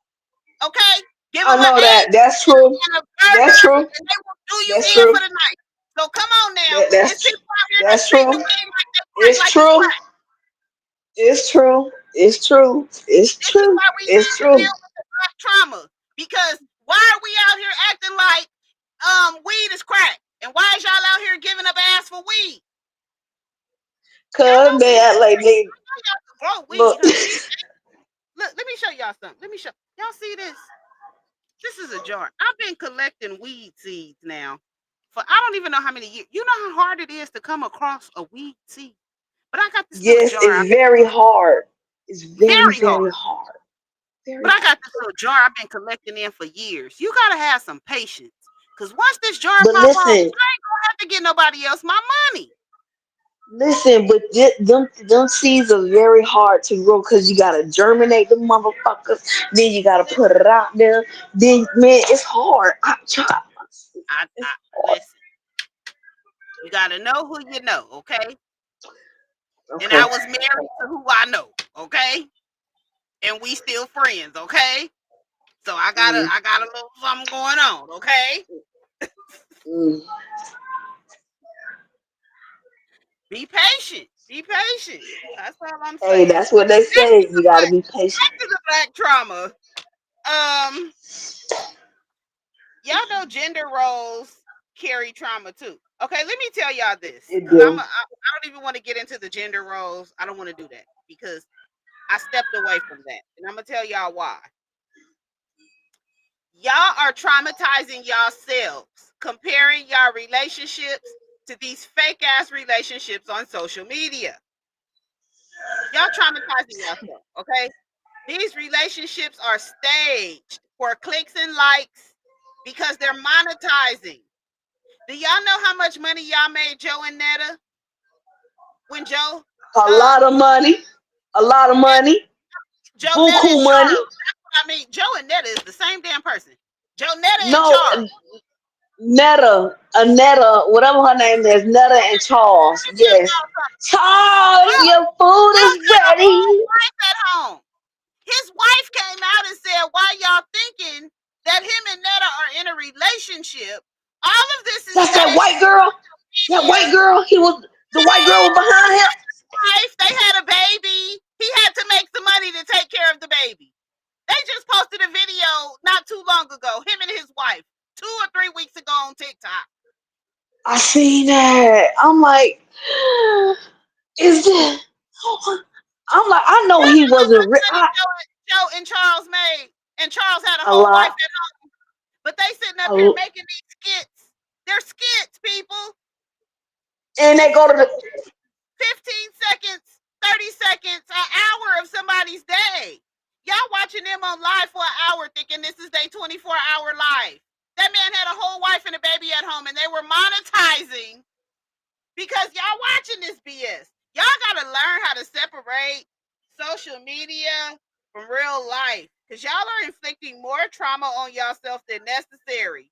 Okay, give
I
them an
know that.
eight
That's true.
and a
That's
burger,
true.
and they will do you
That's
in
true.
for the night. So come on now, it's
That's
people out here that's
that's
treating the
true.
weed like they crack,
It's
like it's
true.
crack.
It's true. It's true. It's
This is
true.
why we
It's
need to
true.
deal with the black trauma. Because why are we out here acting like weed is crack? And why is y'all out here giving up ass for weed? Y'all
Cause
don't
they
see
act
this.
like they
Y'all got to grow weed,
look.
honey. These look, let me show y'all something. Let me show y'all see this. This is a jar. I've been collecting weed seeds now for I don't even know how many years. You know how hard it is to come across a weed seed. But I got this little
Yes,
jar.
it's very hard. It's very,
Very hard.
very hard. Very
But I
hard.
got this little jar I've been collecting in for years. You gotta have some patience. Cause once this jar
But
pop off, I
listen,
ain't gonna have to get nobody else my money.
listen, but them seeds are very hard to grow because you gotta germinate the motherfuckers. Then you gotta put
Listen,
it out there. Then man, it's hard.
I listen. You gotta know who you know, okay? And
Okay.
I was married to who I know, okay? And we still friends, okay? So
Mm,
I got a little something going on, okay?
mm.
Be patient. Be patient. That's all I'm
Hey,
saying.
that's what they
Back
say.
to the
You gotta
black,
be patient.
back to the black trauma. Um, y'all know gender roles carry trauma too. Okay, let me tell y'all this,
It
because
do.
I don't even want to get into the gender roles. I don't want to do that because I stepped away from that, and I'm gonna tell y'all why. Y'all are traumatizing yourselves, comparing y'all relationships to these fake ass relationships on social media. Y'all traumatizing yourself, okay? These relationships are staged for clicks and likes because they're monetizing. Do y'all know how much money y'all made Joe and Netta when Joe,
A
um,
lot of money. A lot of
yeah,
money.
Joe Netta and
Buku money.
Charles? That's what I mean. Joe and Netta is the same damn person. Joe Netta and
No,
Charles.
Netta, whatever her name is, Netta and Charles.
Let me tell
Yes.
y'all something.
Charles,
Joe,
your food
Joe
is
got a whole
ready.
wife at home. His wife came out and said, "Why y'all thinking that him and Netta are in a relationship? All of this is
That's that
staged
white girl. That white
media.
girl. He was the white girl was behind him.
Wife, they had a baby. He had to make some money to take care of the baby. They just posted a video not too long ago, him and his wife, 2 or 3 weeks ago on TikTok.
I seen that. I'm like, is this? I'm like, I know
That's
he
how
wasn't.
much money Joe and Charles made. And Charles had a
A
whole wife
lot.
at home. But they sitting up here
A,
making these skits. They're skits, people.
and they
This is
go to the.
15 seconds, 30 seconds, an hour of somebody's day. Y'all watching them on live for an hour thinking this is their 24-hour life. That man had a whole wife and a baby at home and they were monetizing because y'all watching this BS. Y'all got to learn how to separate social media from real life because y'all are inflicting more trauma on yourself than necessary.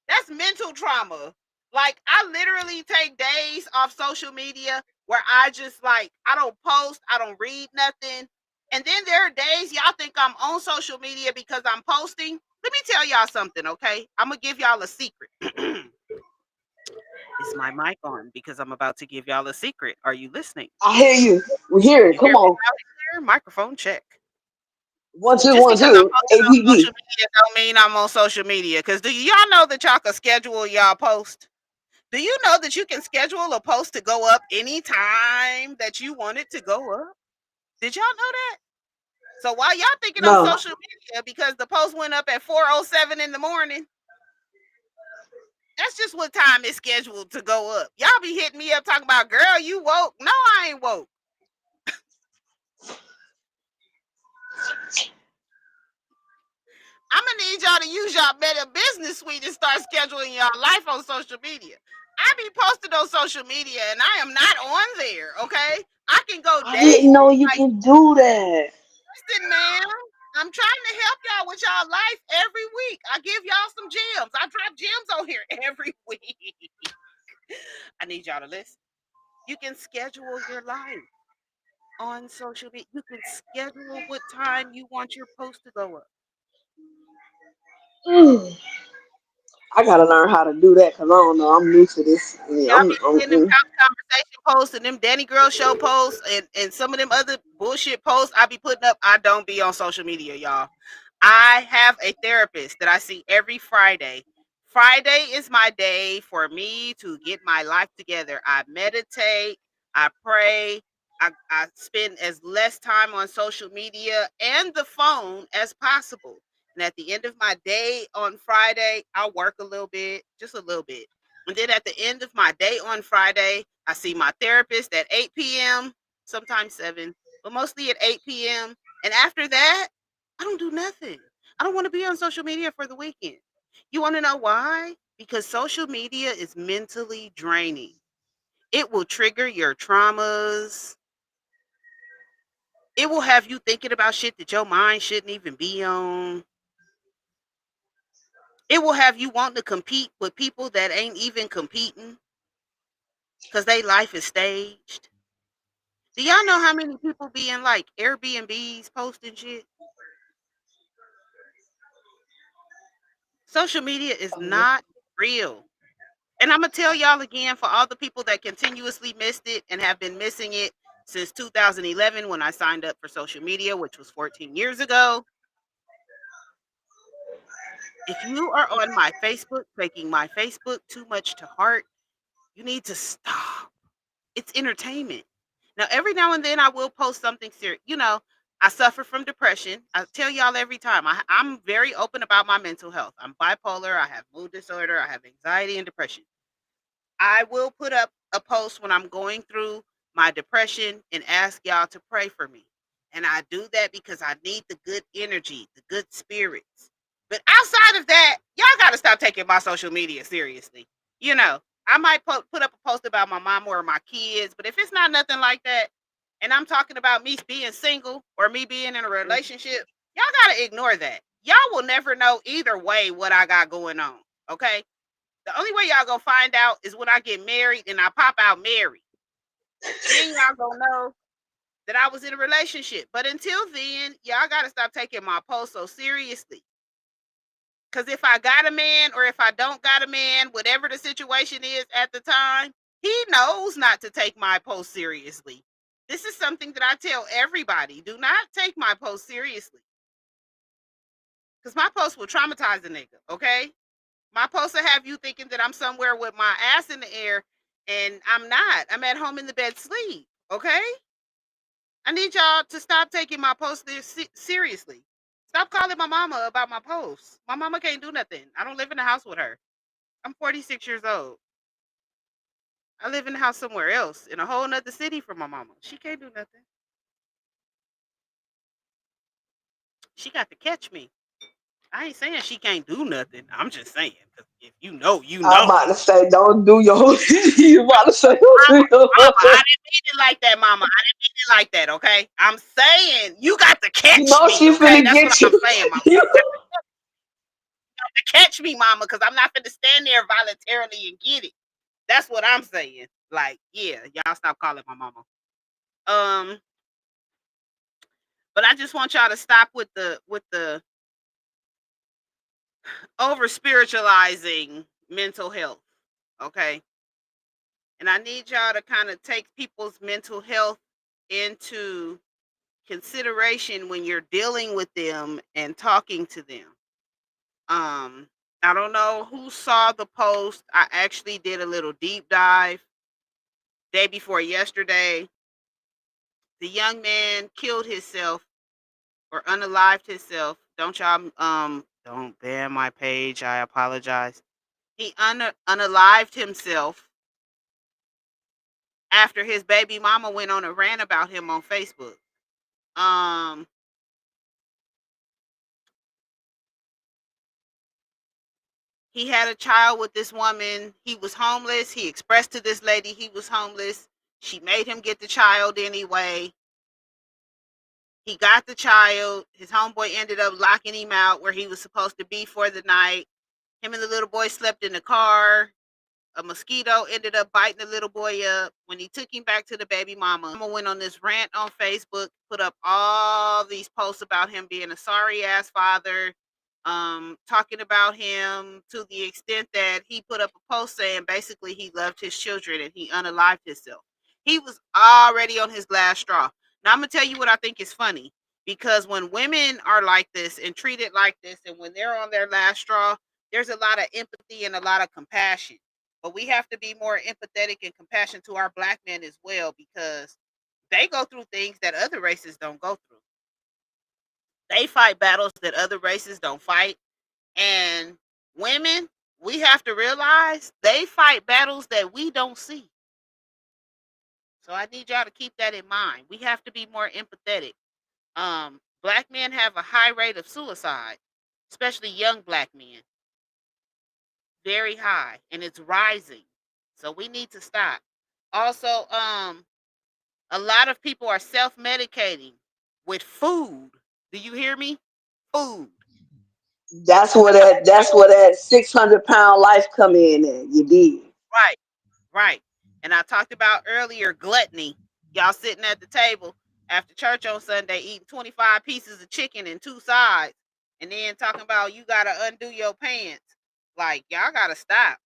That's mental trauma. Like I literally take days off social media where I just like I don't post, I don't read nothing. And then there are days y'all think I'm on social media because I'm posting. Let me tell y'all something, okay? I'm gonna give y'all a secret. Is my mic on? Because I'm about to give y'all a secret. Are you listening?
I hear you. We hear it.
You hear
Come
me
on.
loud and clear? Microphone check.
One two
Just
one
because I'm
two.
posting on social
APB.
media don't mean I'm on social media. Because do y'all know that y'all can schedule y'all post? Do you know that you can schedule a post to go up anytime that you want it to go up? Did y'all know that? So while y'all thinking I'm
No.
social media because the post went up at 4:07 in the morning, that's just what time it's scheduled to go up. Y'all be hitting me up talking about, girl, you woke. No, I ain't woke. I'm gonna need y'all to use y'all Meta Business Suite and start scheduling y'all life on social media. I be posted on social media and I am not on there, okay? I can go
I
days
didn't know you
like
can do that.
listen, man. I'm trying to help y'all with y'all life every week. I give y'all some gems. I drop gems on here every week. I need y'all to listen. You can schedule your life on social media. You can schedule what time you want your post to go up.
Mm. I gotta learn how to do that because I don't know. I'm new to this. Yeah,
Y'all be seeing them couch conversation posts and them Danny Girl show posts and some of them other bullshit posts I be putting up. I don't be on social media, y'all. I have a therapist that I see every Friday. Friday is my day for me to get my life together. I meditate, I pray, I spend as less time on social media and the phone as possible. And at the end of my day on Friday, I'll work a little bit, just a little bit. And then at the end of my day on Friday, I see my therapist at 8 p.m., sometimes 7, but mostly at 8 p.m. And after that, I don't do nothing. I don't want to be on social media for the weekend. You want to know why? Because social media is mentally draining. It will trigger your traumas. It will have you thinking about shit that your mind shouldn't even be on. It will have you wanting to compete with people that ain't even competing because they life is staged. Do y'all know how many people be in like Airbnbs posting shit? Social media is not real. And I'm gonna tell y'all again for all the people that continuously missed it and have been missing it since 2011 when I signed up for social media, which was 14 years ago. If you are on my Facebook taking my Facebook too much to heart, you need to stop. It's entertainment. Now, every now and then I will post something serious. I suffer from depression. I tell y'all every time. I'm very open about my mental health. I'm bipolar. I have mood disorder. I have anxiety and depression. I will put up a post when I'm going through my depression and ask y'all to pray for me. And I do that because I need the good energy, the good spirits. But outside of that, y'all got to stop taking my social media seriously. You know, I might put up a post about my mom or my kids, but if it's not nothing like that, and I'm talking about me being single or me being in a relationship, y'all got to ignore that. Y'all will never know either way what I got going on. Okay. The only way y'all gonna find out is when I get married and I pop out married. Then y'all gonna know that I was in a relationship. But until then, y'all gotta stop taking my post so seriously. Because if I got a man or if I don't got a man, whatever the situation is at the time, he knows not to take my post seriously. This is something that I tell everybody. Do not take my post seriously. Because my post will traumatize a nigga, okay? My post will have you thinking that I'm somewhere with my ass in the air, and I'm not. I'm at home in the bed sleep, okay? I need y'all to stop taking my post seriously. Stop calling my mama about my posts. My mama can't do nothing. I don't live in the house with her. I'm 46 years old. I live in the house somewhere else, in a whole nother city from my mama. She can't do nothing. She got to catch me. I ain't saying she can't do nothing. I'm just saying, because if you know, you
I'm
know.
about to say, don't do your. You about to say, don't
Mama,
do your.
I didn't mean it like that, mama. I didn't mean it like that, okay? I'm saying you got to
You
catch
know
me,
she
okay?
finna
That's what
get
I'm
you.
saying, mama.
You
You got to catch me, mama, because I'm not finna stand there voluntarily and get it. That's what I'm saying. Like, yeah, y'all stop calling my mama. Um, but I just want y'all to stop with the over spiritualizing mental health, okay? And I need y'all to kind of take people's mental health into consideration when you're dealing with them and talking to them. Um, I don't know who saw the post. I actually did a little deep dive day before yesterday. The young man killed himself or unalived himself. Don't y'all don't ban my page. I apologize. He unalived himself after his baby mama went on a rant about him on Facebook. Um, he had a child with this woman. He was homeless. He expressed to this lady he was homeless. She made him get the child anyway. He got the child. His homeboy ended up locking him out where he was supposed to be for the night. Him and the little boy slept in the car. A mosquito ended up biting the little boy up. When he took him back to the baby mama went on this rant on Facebook, put up all these posts about him being a sorry ass father, talking about him to the extent that he put up a post saying basically he loved his children and he unalived himself. He was already on his last straw. Now I'm gonna tell you what I think is funny, because when women are like this and treated like this, and when they're on their last straw, there's a lot of empathy and a lot of compassion. But we have to be more empathetic and compassionate to our black men as well, because they go through things that other races don't go through. They fight battles that other races don't fight. And women, we have to realize they fight battles that we don't see. So I need y'all to keep that in mind. We have to be more empathetic. Black men have a high rate of suicide, especially young black men. Very high, and it's rising. So we need to stop. Also, a lot of people are self-medicating with food. Do you hear me? Food.
that's where that 600 pound life come in at. You did.
Right, right. And I talked about earlier gluttony. Y'all sitting at the table after church on Sunday eating 25 pieces of chicken and two sides, and then talking about you gotta undo your pants. Like, y'all gotta stop.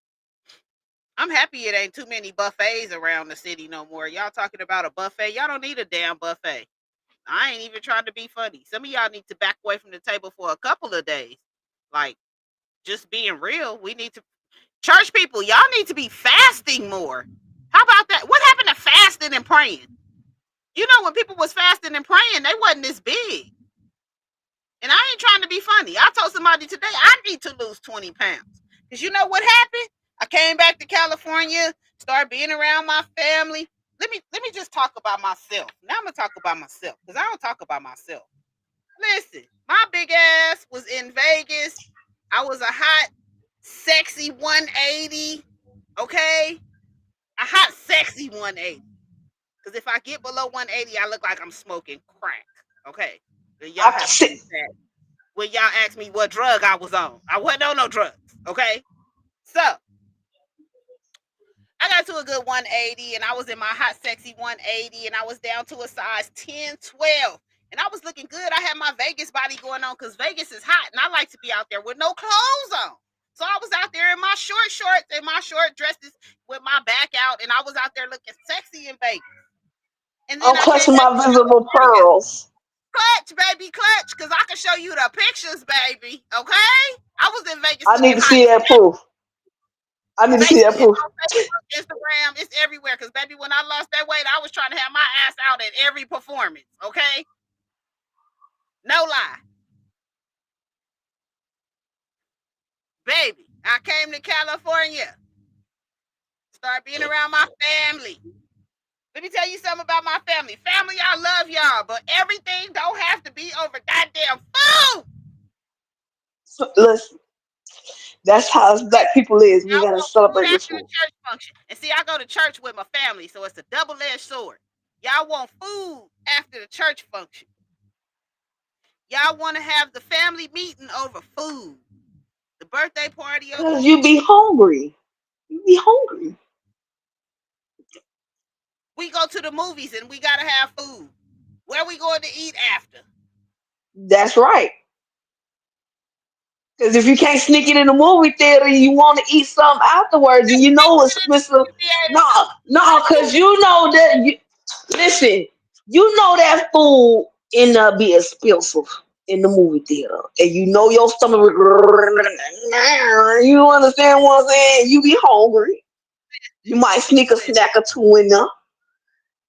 I'm happy it ain't too many buffets around the city no more. Y'all talking about a buffet? Y'all don't need a damn buffet. I ain't even trying to be funny. Some of y'all need to back away from the table for a couple of days. Like, just being real, we need to, church people, y'all need to be fasting more. How about that? What happened to fasting and praying? You know, when people was fasting and praying, they wasn't this big. And I ain't trying to be funny. I told somebody today I need to lose 20 pounds. Because you know what happened? I came back to California, started being around my family. Let me just talk about myself. Now I'm gonna talk about myself, because I don't talk about myself. Listen, my big ass was in Vegas. I was a hot, sexy 180. Okay? A hot, sexy 180. Because if I get below 180, I look like I'm smoking crack. Okay? And y'all
I can
have
see.
seen that when y'all asked me what drug I was on. I wasn't on no drugs. Okay? So I got to a good 180, and I was in my hot, sexy 180, and I was down to a size 10, 12. And I was looking good. I had my Vegas body going on because Vegas is hot, and I like to be out there with no clothes on. So I was out there in my short shorts and my short dresses with my back out, and I was out there looking sexy in Vegas. And then
I'm
I came
clutching
back
my
to
visible
California.
pearls.
Clutch, baby, clutch, because I can show you the pictures, baby. Okay? I was in Vegas
I need
looking
to
hot.
see that proof. I need to see
Baby,
that
it's
proof.
on Facebook, Instagram, it's everywhere. Because, baby, when I lost that weight, I was trying to have my ass out at every performance. Okay? No lie. Baby, I came to California, start being around my family. Let me tell you something about my family. Family, I love y'all, but everything don't have to be over goddamn food.
So, listen, that's how us black people is. We
Y'all
gotta
want food
celebrate with
after the
food.
church function. And see, I go to church with my family, so it's a double-edged sword. Y'all want food after the church function. Y'all want to have the family meeting over food. The birthday party over
Cause you
food.
be hungry. You be hungry.
We go to the movies and we gotta have food. Where we going to eat after?
That's right. Because if you can't sneak it in the movie theater, you want to eat something afterwards, and you know it's expensive. No, no, because you know that. Listen, you know that food end up being expensive in the movie theater, and you know your stomach. You understand what I'm saying? You be hungry. You might sneak a snack or two in there,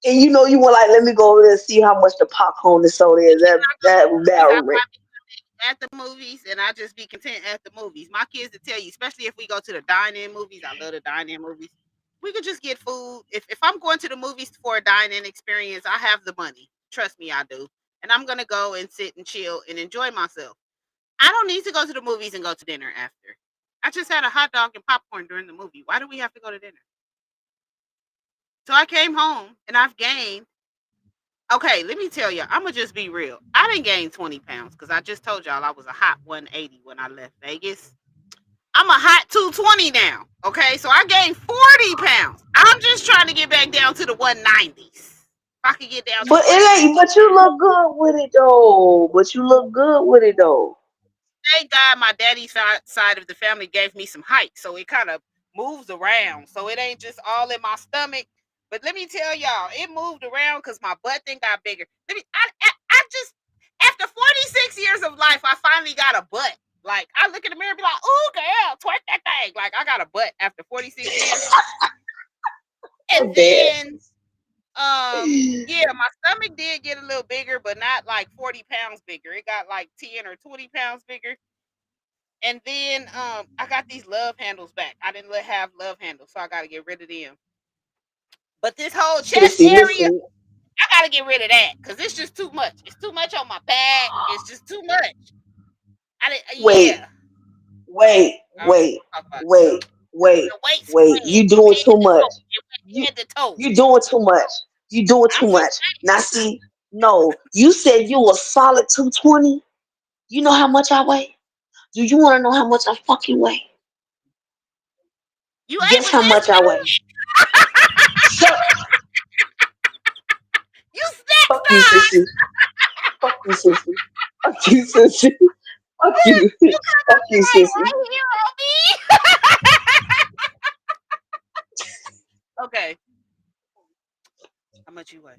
and you know you want like, let me go over there and see how much the popcorn and soda is. That rent.
At the movies, and I just be content at the movies. My kids to tell you, especially if we go to the dine-in movies, I love the dine-in movies. We could just get food. If I'm going to the movies for a dine-in experience, I have the money. Trust me, I do. And I'm gonna go and sit and chill and enjoy myself. I don't need to go to the movies and go to dinner after. I just had a hot dog and popcorn during the movie. Why do we have to go to dinner? So I came home and I've gained. Okay, let me tell you, I'm gonna just be real. I didn't gain 20 pounds because I just told y'all I was a hot 180 when I left Vegas. I'm a hot 220 now. Okay, so I gained 40 pounds. I'm just trying to get back down to the 190s. If I could get down to
But
the
it
190s.
ain't. But you look good with it though. But you look good with it though.
Thank God my daddy's side of the family gave me some height, so it kind of moves around. So it ain't just all in my stomach. But let me tell y'all, it moved around because my butt thing got bigger. I just after 46 years of life, I finally got a butt. Like I look in the mirror and be like, "Ooh, girl, twerk that thing!" Like I got a butt after 46 years. And
I'm dead.
then, yeah, my stomach did get a little bigger, but not like 40 pounds bigger. It got like 10 or 20 pounds bigger. And then I got these love handles back. I didn't have love handles, so I gotta get rid of them. But this whole chest
Sissy,
area,
listen.
I gotta get rid of that because it's just too much. It's too much on my back. It's just too much. I didn't,
Wait,
yeah.
wait,
I don't
wait,
talk about it.
wait, wait,
The weight
wait.
spread
You
from
doing
head
too
to
much.
toe. It
You
went head to toe.
you doing too much. You doing
I'm
too
just
much. Now see, no, you said you a solid 220. You know how much I weigh? Do you want to know how much I fucking weigh?
you ain't
Guess
but
how
this
much I weigh.
big.
Shut.
You snack
Fuck you,
size.
sissy. Fuck you, sissy. Fuck you, sissy. Fuck you.
You come
Fuck
up to
you,
like
sissy.
right here on me. Okay, how much you weigh?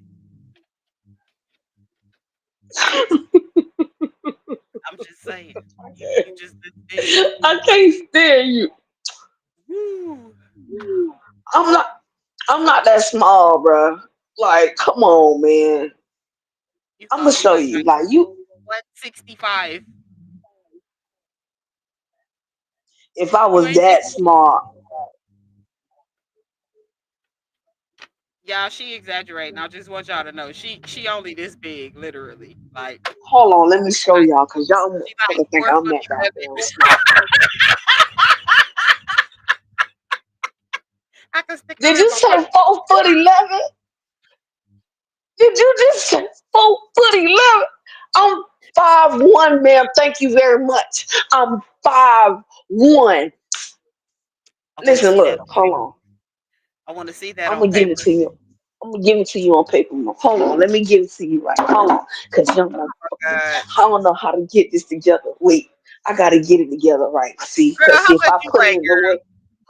I'm just saying. You just this big.
I can't stand you.
Woo.
I'm not. I'm not that small, bro. Like, come on, man.
You
I'm gonna
call me
show
like
you. Like, you.
165.
If I
You
was
ain't
that
six.
small,
Y'all, she exaggerating. I just want y'all to know she only this big, literally.
hold on. Let me show y'all, cause y'all
She like
motherfucker think
4
I'm
foot
that
11.
goddamn small.
I can stick
Did
her in
you
my
say
pocket.
4'11"? Did you just say 4'11"? I'm 5'1", ma'am. Thank you very much. I'm 5'1".
I want to
Listen,
see that
look,
on
hold
paper.
on.
I want to see that
I'm
on
gonna give it
paper.
to you. I'm gonna give it to you on paper. Hold on, let me give it to you right. Hold on, cause young motherfucker,
God.
I don't know how to get this together. Wait, I gotta get it together right. See,
Girl,
cause
how
if
much
I
you
put it
weigh,
in the way,
girl?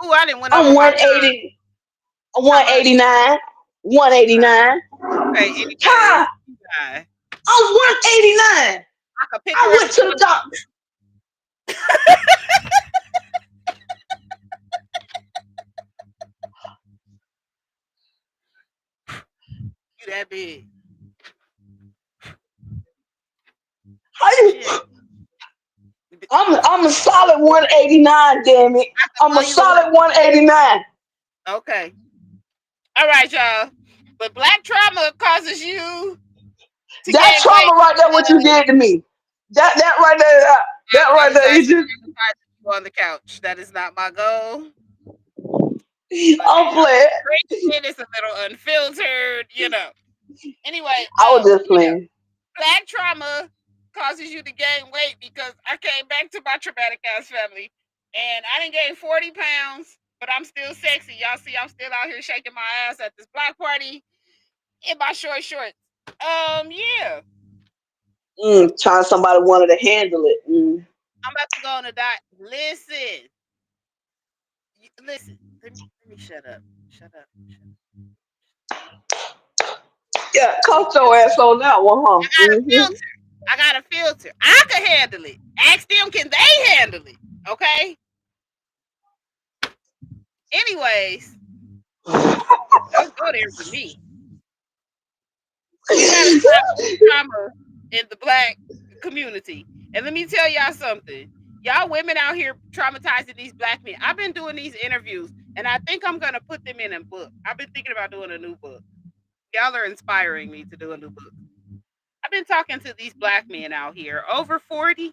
Ooh, I didn't went over
I'm
my
180,
how much?
189, 189.
Okay, anyways,
Ha!
you guys.
I'm
I
189.
I could pick
I
her up
went
and
to
put
the doctor.
you that big.
How you?
Shit.
I'm a solid 189. Damn it,
I could
I'm
blow
a
you away.
solid 189.
Okay. All right, y'all. But black trauma causes you to
That
gain weight
trauma right there, what you
because
did to me. That right there,
I
that right there,
apologize
you
for
just.
traumatizing you on the couch. That is not my goal. But hey,
I'm
I'm
playing.
drinking. It's a little unfiltered. Anyway,
I was just
yeah,
playing.
black trauma causes you to gain weight because I came back to my traumatic ass family and I didn't gain 40 pounds, but I'm still sexy. Y'all see, I'm still out here shaking my ass at this block party in my short shorts. Yeah,
Trying somebody wanted to handle it.
I'm about to go on a diet. Listen, listen. Let me shut up. Shut up. Shut up.
Yeah,
Let me
cost
shut
your
up.
ass on that one, huh?
I got a filter. I got a filter. I can handle it. Ask them, can they handle it? Okay. Anyways, don't go there with me. We gotta stop this trauma in the black community. And let me tell y'all something. Y'all women out here traumatizing these black men. I've been doing these interviews and I think I'm gonna put them in a book. I've been thinking about doing a new book. Y'all are inspiring me to do a new book. I've been talking to these black men out here over 40.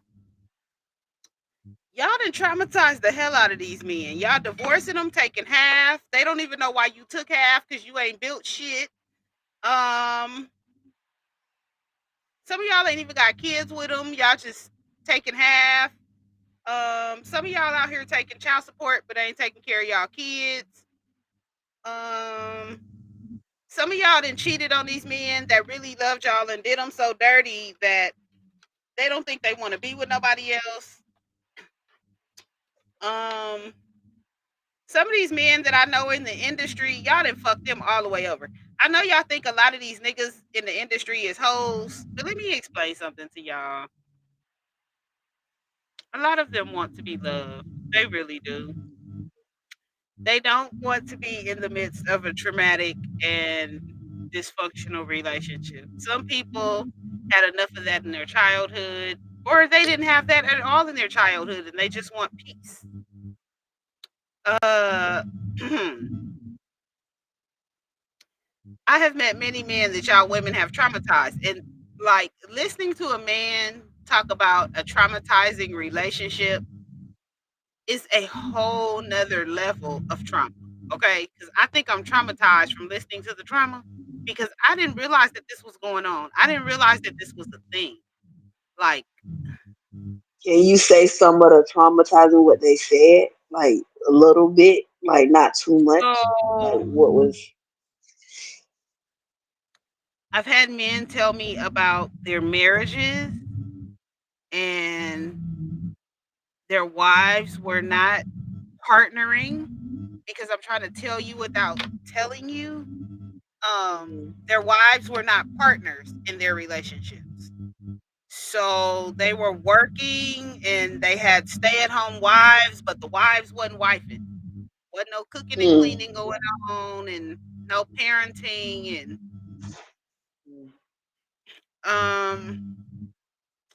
Y'all done traumatized the hell out of these men. Y'all divorcing them, taking half. They don't even know why you took half because you ain't built shit. Um, some of y'all ain't even got kids with them. Y'all just taking half. Some of y'all out here taking child support, but ain't taking care of y'all kids. Um, some of y'all done cheated on these men that really loved y'all and did them so dirty that they don't think they want to be with nobody else. Um, some of these men that I know in the industry, y'all done fucked them all the way over. I know y'all think a lot of these niggas in the industry is hoes, but let me explain something to y'all. A lot of them want to be loved. They really do. They don't want to be in the midst of a traumatic and dysfunctional relationship. Some people had enough of that in their childhood, or they didn't have that at all in their childhood and they just want peace. Uh, I have met many men that y'all women have traumatized. And like listening to a man talk about a traumatizing relationship is a whole nother level of trauma. Okay. Because I think I'm traumatized from listening to the trauma because I didn't realize that this was going on. I didn't realize that this was a thing. Like,
Can you say some of the traumatizing what they said, like a little bit, like not too much? Like
so
what was?
I've had men tell me about their marriages and their wives were not partnering because I'm trying to tell you without telling you. Their wives were not partners in their relationships. So they were working and they had stay at home wives, but the wives wasn't wifing. Wasn't no cooking and
Mm,
cleaning going on and no parenting and um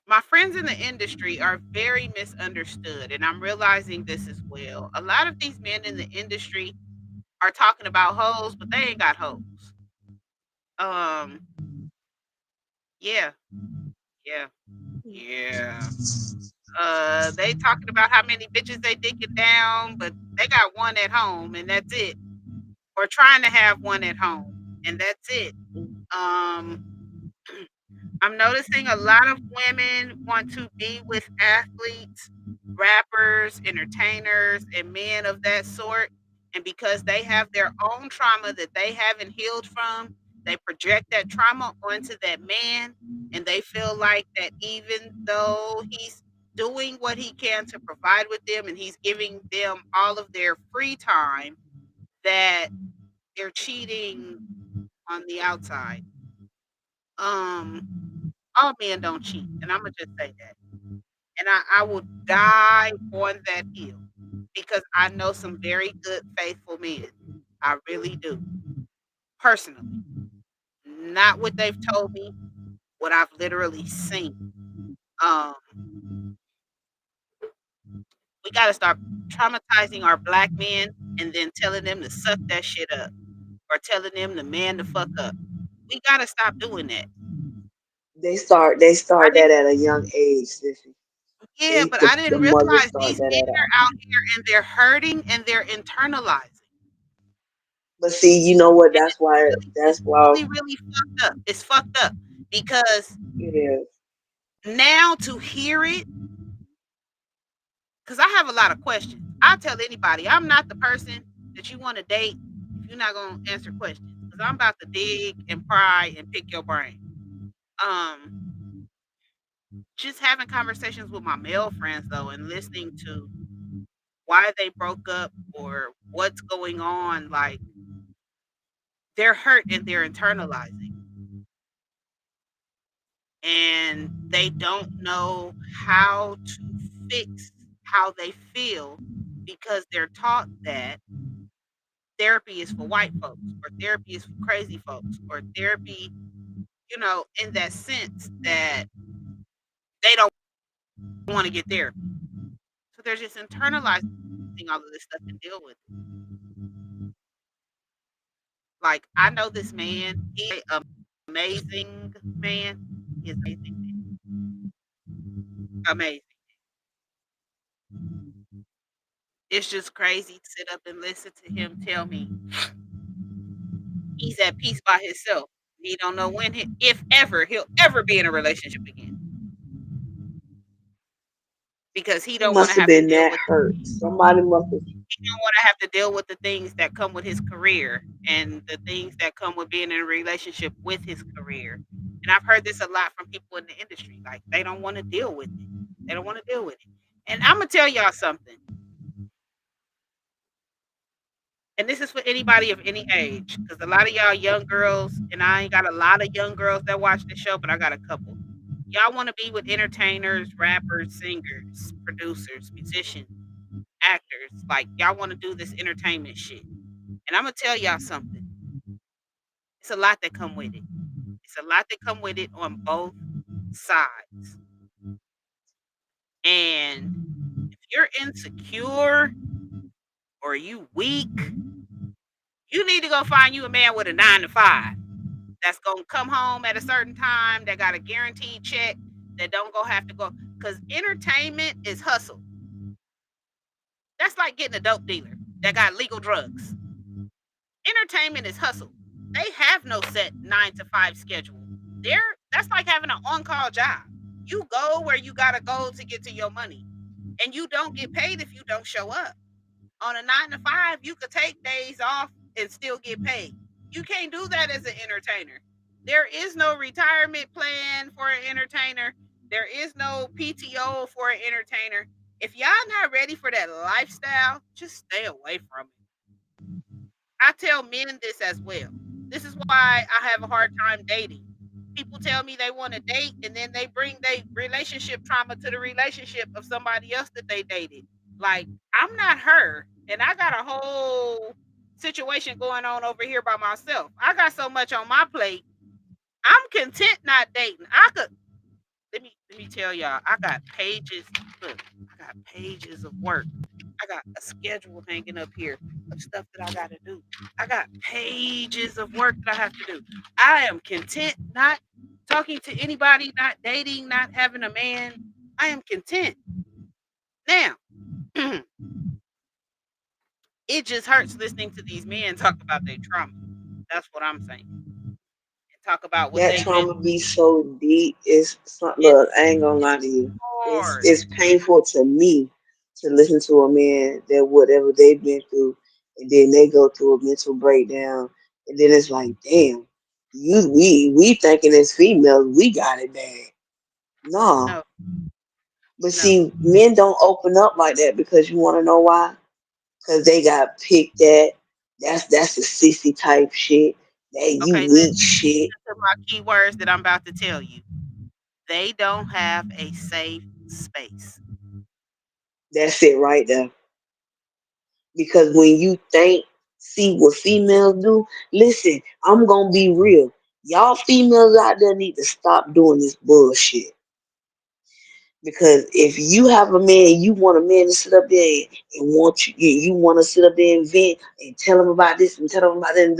my friends in the industry are very misunderstood and I'm realizing this as well. A lot of these men in the industry are talking about hoes, but they ain't got hoes. Um, yeah, yeah, yeah. They talking about how many bitches they dicking down, but they got one at home and that's it. Or trying to have one at home and that's it. Um, I'm noticing a lot of women want to be with athletes, rappers, entertainers, and men of that sort. And because they have their own trauma that they haven't healed from, they project that trauma onto that man. And they feel like that even though he's doing what he can to provide with them and he's giving them all of their free time, that they're cheating on the outside. Um, all men don't cheat. And I'm going to just say that. And I will die on that hill because I know some very good, faithful men. I really do. Personally. Not what they've told me, what I've literally seen. Um, we gotta start traumatizing our black men and then telling them to suck that shit up or telling them to man the fuck up. We gotta stop doing that.
They start
I
that
didn't
at a young age, sissy.
Yeah, but I
The
didn't
mothers
realize
start
these
that
men
at a.
are out here and they're hurting and they're internalizing.
But see, you know what?
And
That's why.
it's
That's why
really, really fucked up. It's fucked up because
it is.
now to hear it, because I have a lot of questions. I tell anybody, I'm not the person that you want to date if you're not going to answer questions. Because I'm about to dig and pry and pick your brain. Um, just having conversations with my male friends though, and listening to why they broke up or what's going on, like they're hurt and they're internalizing, and they don't know how to fix how they feel because they're taught that therapy is for white folks or therapy is for crazy folks or therapy, in that sense that they don't want to get therapy. So they're just internalizing all of this stuff and deal with it. Like I know this man, he's an amazing man. He is amazing. Amazing. It's just crazy to sit up and listen to him tell me he's at peace by himself. He don't know when, if ever, he'll ever be in a relationship again because he
He
don't want to
must have
have to
been
deal
that
with
hurt. Somebody must have.
don't want to have to deal with the things that come with his career and the things that come with being in a relationship with his career. And I've heard this a lot from people in the industry. Like they don't want to deal with it. They don't want to deal with it. And I'm gonna tell y'all something. And this is for anybody of any age, because a lot of y'all young girls, and I ain't got a lot of young girls that watch the show, but I got a couple. Y'all want to be with entertainers, rappers, singers, producers, musicians, actors. Like y'all want to do this entertainment shit. And I'm gonna tell y'all something. It's a lot that come with it. It's a lot that come with it on both sides. And if you're insecure or you weak, you need to go find you a man with a 9 to 5 that's gonna come home at a certain time, that got a guaranteed check, that don't go have to go. Because entertainment is hustle. That's like getting a dope dealer that got legal drugs. Entertainment is hustle. They have no set 9 to 5 schedule. That's like having an on-call job. You go where you gotta go to get to your money. And you don't get paid if you don't show up. On a 9 to 5, you could take days off and still get paid. You can't do that as an entertainer. There is no retirement plan for an entertainer. There is no PTO for an entertainer. If y'all not ready for that lifestyle, just stay away from it. I tell men this as well. This is why I have a hard time dating. People tell me they want to date and then they bring their relationship trauma to the relationship of somebody else that they dated. Like, I'm not her, and I got a whole situation going on over here by myself. I got so much on my plate. I'm content not dating. Let me tell y'all, I got pages. Look, I got pages of work. I got a schedule hanging up here of stuff that I gotta do. I got pages of work that I have to do. I am content not talking to anybody, not dating, not having a man. I am content. Now, it just hurts listening to these men talk about their trauma. That's what I'm saying. And talk about what
That
they've been
trauma be so deep.
it's
Look, I ain't gonna lie to you. It's
hard.
it's painful to me to listen to a man that whatever they've been through and then they go through a mental breakdown, and then it's like, damn, we thinking as females we got it bad. No,
No,
but
no.
see, men don't open up like that because you want to know why? Because they got picked at. That's the sissy type shit. That you
Okay,
weak shit.
listen to my keywords that I'm about to tell you. They don't have a safe space.
That's it right there. Because when you think, see what females do, listen, I'm gonna be real. Y'all females out there need to stop doing this bullshit. Because if you have a man, you want a man to sit up there and want you want to sit up there and vent and tell him about this and tell him about that, and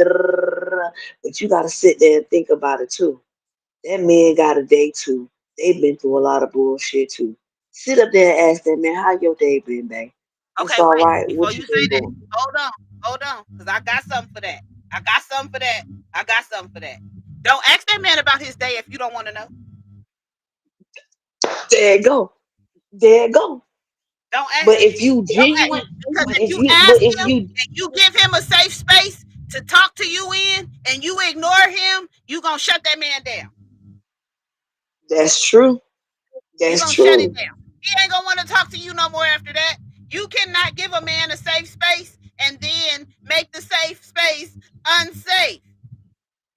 but you got to sit there and think about it too. That man got a day too. They've been through a lot of bullshit too. Sit up there and ask that man, how your day been, babe? It's
Okay,
all
wait.
right.
Before
What you
you say
been
that,
doing?
hold on, because I got something for that. I got something for that. I got something for that. Don't ask that man about his day if you don't want to know.
There you go. There you go.
Don't
But
ask.
if you
Don't ask.
genuine,
Because if you ask
but if
him
you,
and you give him a safe space to talk to you in and you ignore him, you going to shut that man down.
that's true.
You
That's
going to shut it
true.
down. He ain't going to want to talk to you no more after that. You cannot give a man a safe space and then make the safe space unsafe.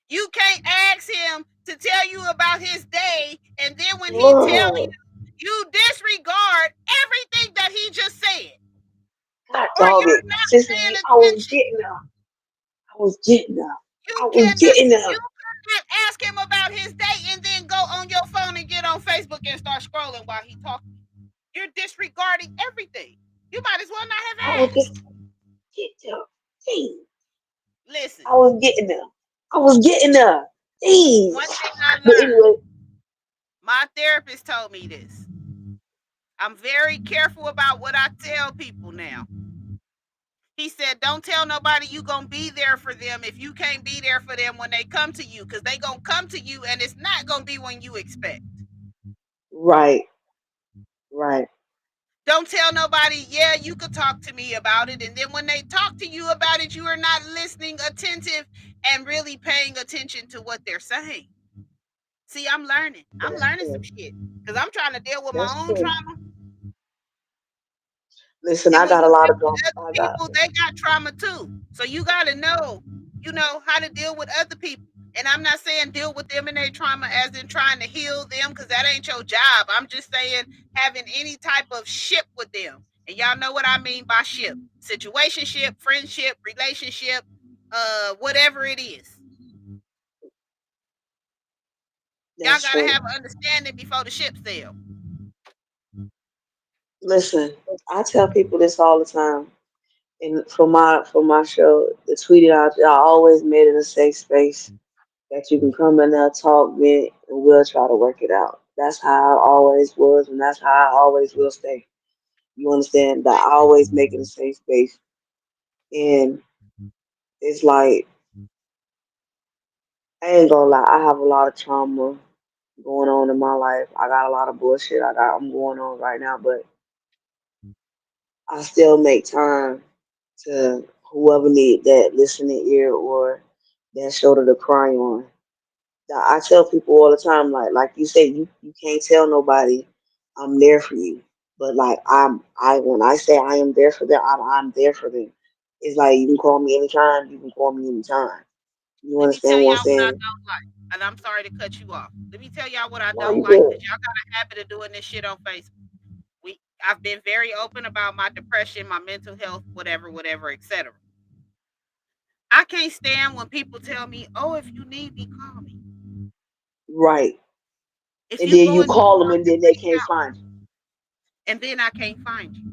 You can't ask him to tell you about his day, and then when he tell you,
Whoa.
you disregard everything that he just said,
God
or
dog it.
you're not
Sissy,
paying
I was
attention.
getting up. I was getting up.
You
I was
cannot
getting
you
up.
cannot ask him about his day and then go on your phone and get on Facebook and start scrolling while he talking. You're disregarding everything. You might as well not
I was
have asked.
getting up. Dang.
Listen,
I was getting up. I was getting up. Dang.
one thing I
But
learned,
anyway,
my therapist told me this. I'm very careful about what I tell people now. He said, don't tell nobody you gonna be there for them if you can't be there for them when they come to you, because they gonna come to you and it's not gonna be when you expect.
right, right.
Don't tell nobody, yeah, you could talk to me about it. And then when they talk to you about it, you are not listening attentive and really paying attention to what they're saying. See, I'm learning. I'm
That's
learning some
true.
shit because I'm trying to deal with
That's
my own
true.
trauma.
Listen,
And
I
when
got
you
a lot
deal
of
with
drama.
other
I got
people, they got trauma too. So you got to know, how to deal with other people. And I'm not saying deal with them and their trauma as in trying to heal them because that ain't your job. I'm just saying having any type of ship with them. And y'all know what I mean by ship. Situationship, friendship, relationship, whatever it is. Y'all
that's
got to
true.
have an understanding before the ship sail.
Listen, I tell people this all the time. And for my show, the tweeted out, I always made it a safe space that you can come in there, talk, vent, and we'll try to work it out. That's how I always was, and that's how I always will stay. You understand that I
Listen,
always make it a safe space, and it's like I ain't gonna lie, I have a lot of trauma going on in my life. I got a lot of bullshit I'm going on right now, but I still make time to whoever need that listening ear or that shoulder to cry on. I tell people all the time, like you say, you can't tell nobody I'm there for you. But like I when I say I am there for them, I'm there for them. It's like you can call me anytime, you can call me anytime. You
let me tell
understand what I'm
y'all what I
saying?
don't like. And I'm sorry to cut you off. Let me tell y'all what I
No,
don't
you
like
good.
because y'all got a habit of doing this shit on Facebook. I've been very open about my depression, my mental health, whatever, etc. I can't stand when people tell me, "Oh, if you need me, call me."
Right.
If
And
you
then you
going through
call them and
something,
then they
reach
can't
out,
find
and then I can't find you.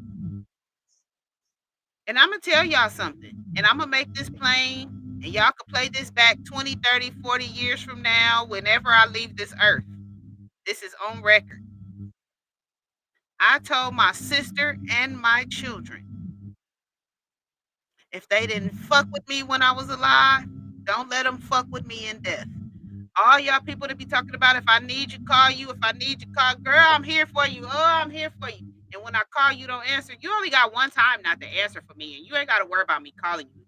And I'm gonna tell y'all something, and I'm gonna make this plain, and y'all can play this back 20, 30, 40 years from now, whenever I leave this earth. This is on record. I told my sister and my children, if they didn't fuck with me when I was alive, don't let them fuck with me in death. All y'all people to be talking about if I need you, call you. If I need you, call girl, I'm here for you. Oh, I'm here for you. And when I call you, don't answer. You only got one time not to answer for me, and you ain't got to worry about me calling you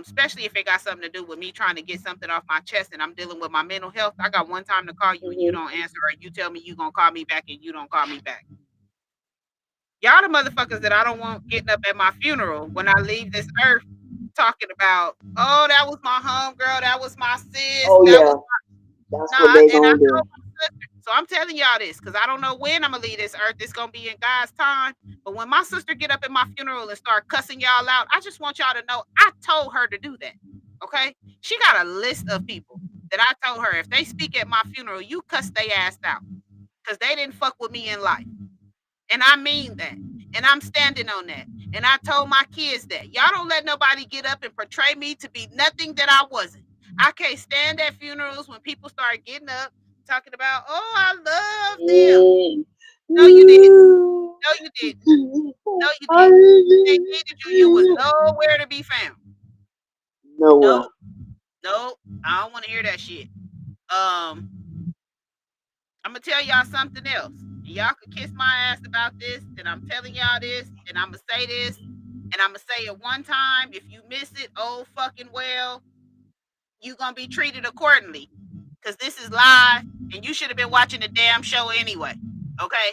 Especially if it got something to do with me trying to get something off my chest and I'm dealing with my mental health. I got one time to call you and you
Mhm.
don't answer, or you tell me you gonna call me back and you don't call me back. Y'all the motherfuckers that I don't want getting up at my funeral when I leave this earth talking about, oh, that was my homegirl, that was my sis,
Oh
that was
yeah, that's what
nah,
they
and I
gonna
told
do.
my sister. So I'm telling y'all this because I don't know when I'm gonna leave this earth. It's gonna be in God's time. But when my sister get up at my funeral and start cussing y'all out, I just want y'all to know I told her to do that. Okay? She got a list of people that I told her if they speak at my funeral, you cuss they ass out. Because they didn't fuck with me in life. And I mean that. And I'm standing on that. And I told my kids that. Y'all don't let nobody get up and portray me to be nothing that I wasn't. I can't stand at funerals when people start getting up talking about, oh, I love them.
Mm.
No, you didn't. No, you didn't. No, you didn't. They needed you. You was nowhere to be found.
Nowhere.
Nope. Nope. I don't want to hear that shit. Um, I'm gonna tell y'all something else. And y'all can kiss my ass about this, and I'm telling y'all this, and I'm gonna say this, and I'm gonna say it one time. If you miss it, oh fucking well, you gonna be treated accordingly. Cause this is live, and you should have been watching the damn show anyway. Okay?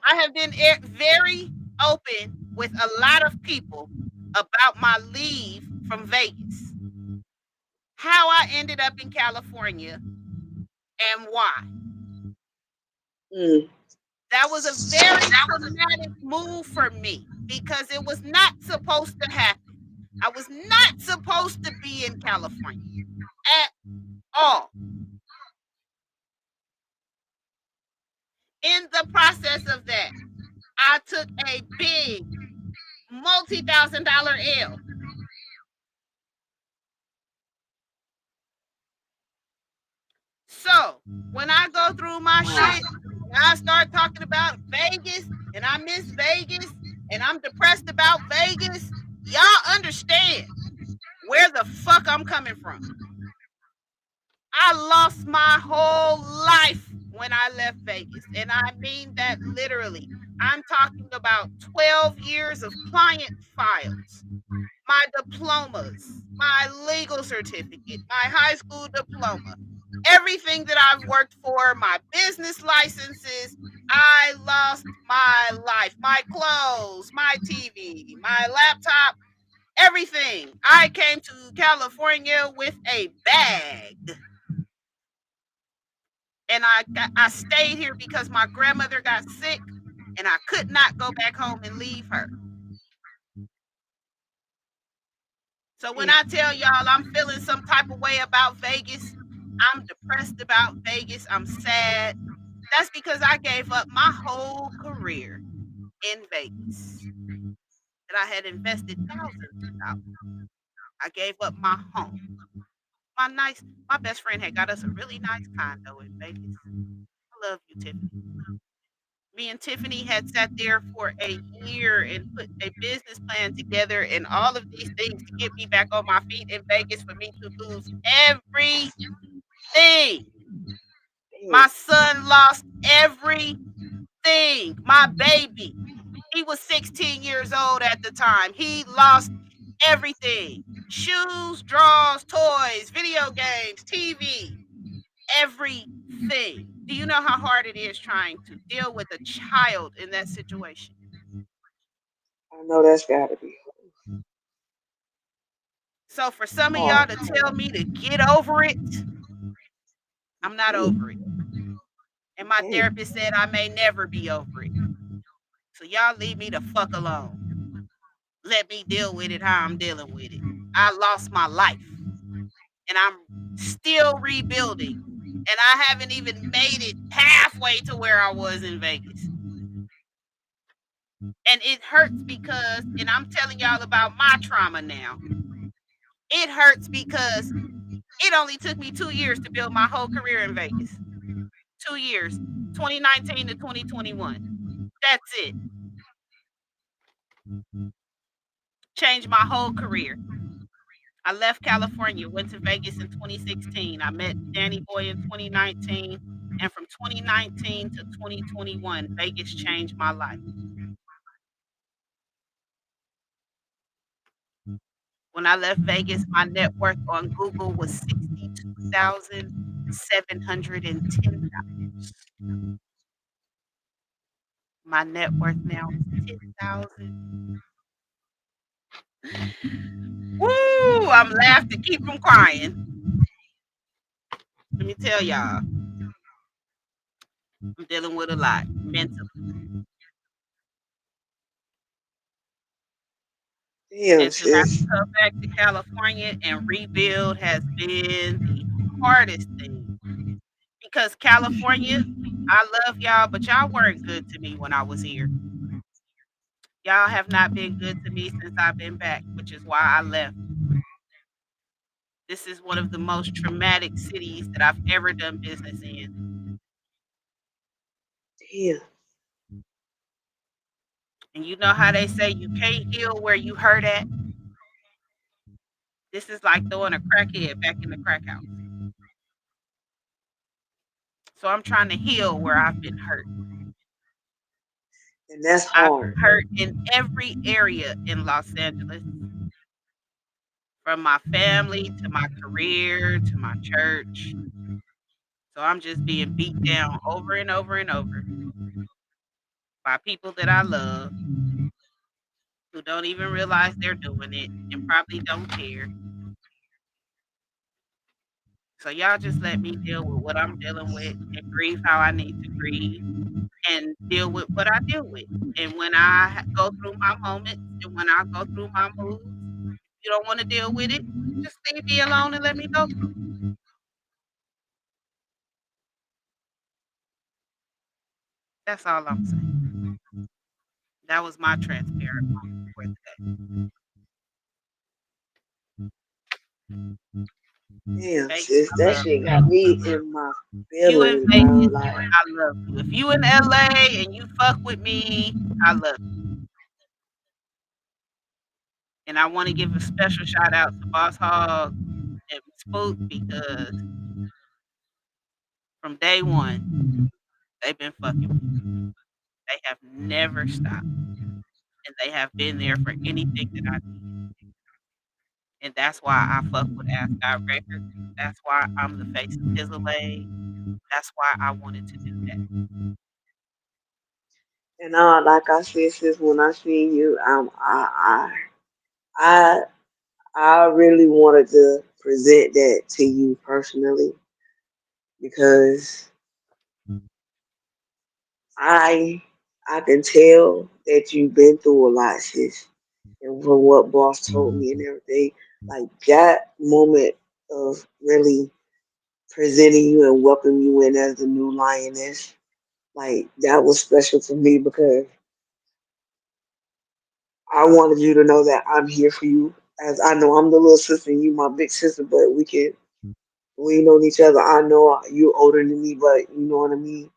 I have been very open with a lot of people about my leave from Vegas. How I ended up in California and why.
Mm.
That was a very traumatic move for me because it was not supposed to happen. I was not supposed to be in California at all. In the process of that, I took a big multi-thousand-dollar L. So when I go through my shit and I start talking about Vegas and I miss Vegas and I'm depressed about Vegas, y'all understand where the fuck I'm coming from. I lost my whole life when I left Vegas. And I mean that literally. I'm talking about 12 years of client files, my diplomas, my legal certificate, my high school diploma, everything that I've worked for, my business licenses. I lost my life, my clothes, my TV, my laptop, everything. I came to California with a bag. And I stayed here because my grandmother got sick and I could not go back home and leave her. So when I tell y'all I'm feeling some type of way about Vegas, I'm depressed about Vegas, I'm sad. That's because I gave up my whole career in Vegas that I had invested thousands of dollars. I gave up my home. My best friend had got us a really nice condo in Vegas. I love you, Tiffany. Me and Tiffany had sat there for a year and put a business plan together and all of these things to get me back on my feet in Vegas for me to lose everything. My son lost everything. My baby, he was 16 years old at the time. He lost everything. Shoes, drawers, toys, video games, TV, everything. Do you know how hard it is trying to deal with a child in that situation?
I know that's gotta be
So for some of y'all
hard.
to tell me to get over it, I'm not over it. And my
Dang.
therapist said I may never be over it. So y'all leave me the fuck alone. Let me deal with it how I'm dealing with it. I lost my life and I'm still rebuilding. And I haven't even made it halfway to where I was in Vegas. And it hurts because, and I'm telling y'all about my trauma now. It hurts because it only took me 2 years to build my whole career in Vegas. 2 years, 2019 to 2021. That's it. Changed my whole career. I left California, went to Vegas in 2016. I met Danny Boy in 2019. And from 2019 to 2021, Vegas changed my life. When I left Vegas, my net worth on Google was 62,710. My net worth now is 10,000. Woo! I'm laughing to keep from crying. Let me tell y'all, I'm dealing with a lot mentally.
Damn,
And to have to
sis.
come back to California and rebuild has been the hardest thing. Because California, I love y'all, but y'all weren't good to me when I was here. Y'all have not been good to me since I've been back, which is why I left. This is one of the most traumatic cities that I've ever done business in.
Damn.
And you know how they say you can't heal where you hurt at? This is like throwing a crackhead back in the crack house. So I'm trying to heal where I've been hurt.
And that's
I've
hard.
been hurt in every area in Los Angeles, from my family to my career to my church. So I'm just being beat down over and over and over by people that I love who don't even realize they're doing it and probably don't care. So y'all just let me deal with what I'm dealing with and grieve how I need to grieve and deal with what I deal with. And when go through my moments and when I go through my moods, you don't want to deal with it, just leave me alone and let me go through. That's all I'm saying. That was my transparent moment for today.
Damn,
Vegas,
sis.
I
That
love
shit got me in my
you in
feelings, bro.
Vegas.
Like,
I love you. If you in LA and you fuck with me, I love you. And I want to give a special shout out to Boss Hog and Spook because from day one, they've been fucking with me. They have never stopped. And they have been there for anything that I need. And that's why I fuck with Ask God Records. That's why I'm the face of Tizzle. That's why I wanted to do that.
and like I said, sis, when I seen you, I, I really wanted to present that to you personally because I, I can tell that you've been through a lot, sis. And from what boss told me and everything, like that moment of really presenting you and welcoming you in as the new lioness, like that was special to me because I wanted you to know that I'm here for you. As I know I'm the little sister and you my big sister, but we know each other. I know you're older than me, but you know what I mean.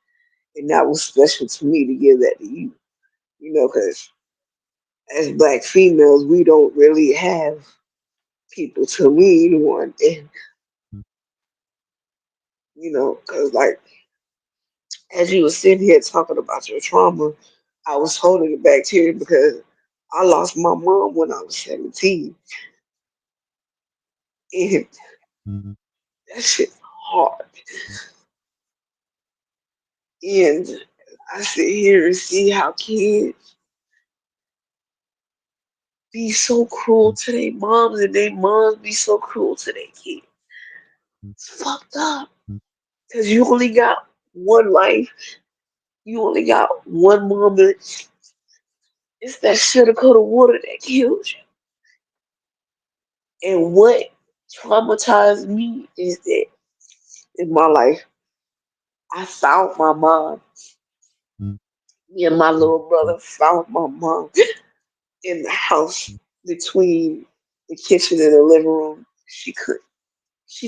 And that was special to me to give that to you. You know, because as black females, we don't really have people to lean on, and you know, because like as you were sitting here talking about your trauma, I was holding it back here because I lost my mom when I was 17, and that shit hard. And I sit here and see how kids be so cruel to their moms and their moms be so cruel to their kids. It's fucked up. Because you only got one life. You only got one moment. It's that shoulda, coulda, woulda that kills you. And what traumatized me is that in my life, I found my mom. Me and my little brother found my mom in the house between the kitchen and the living room. She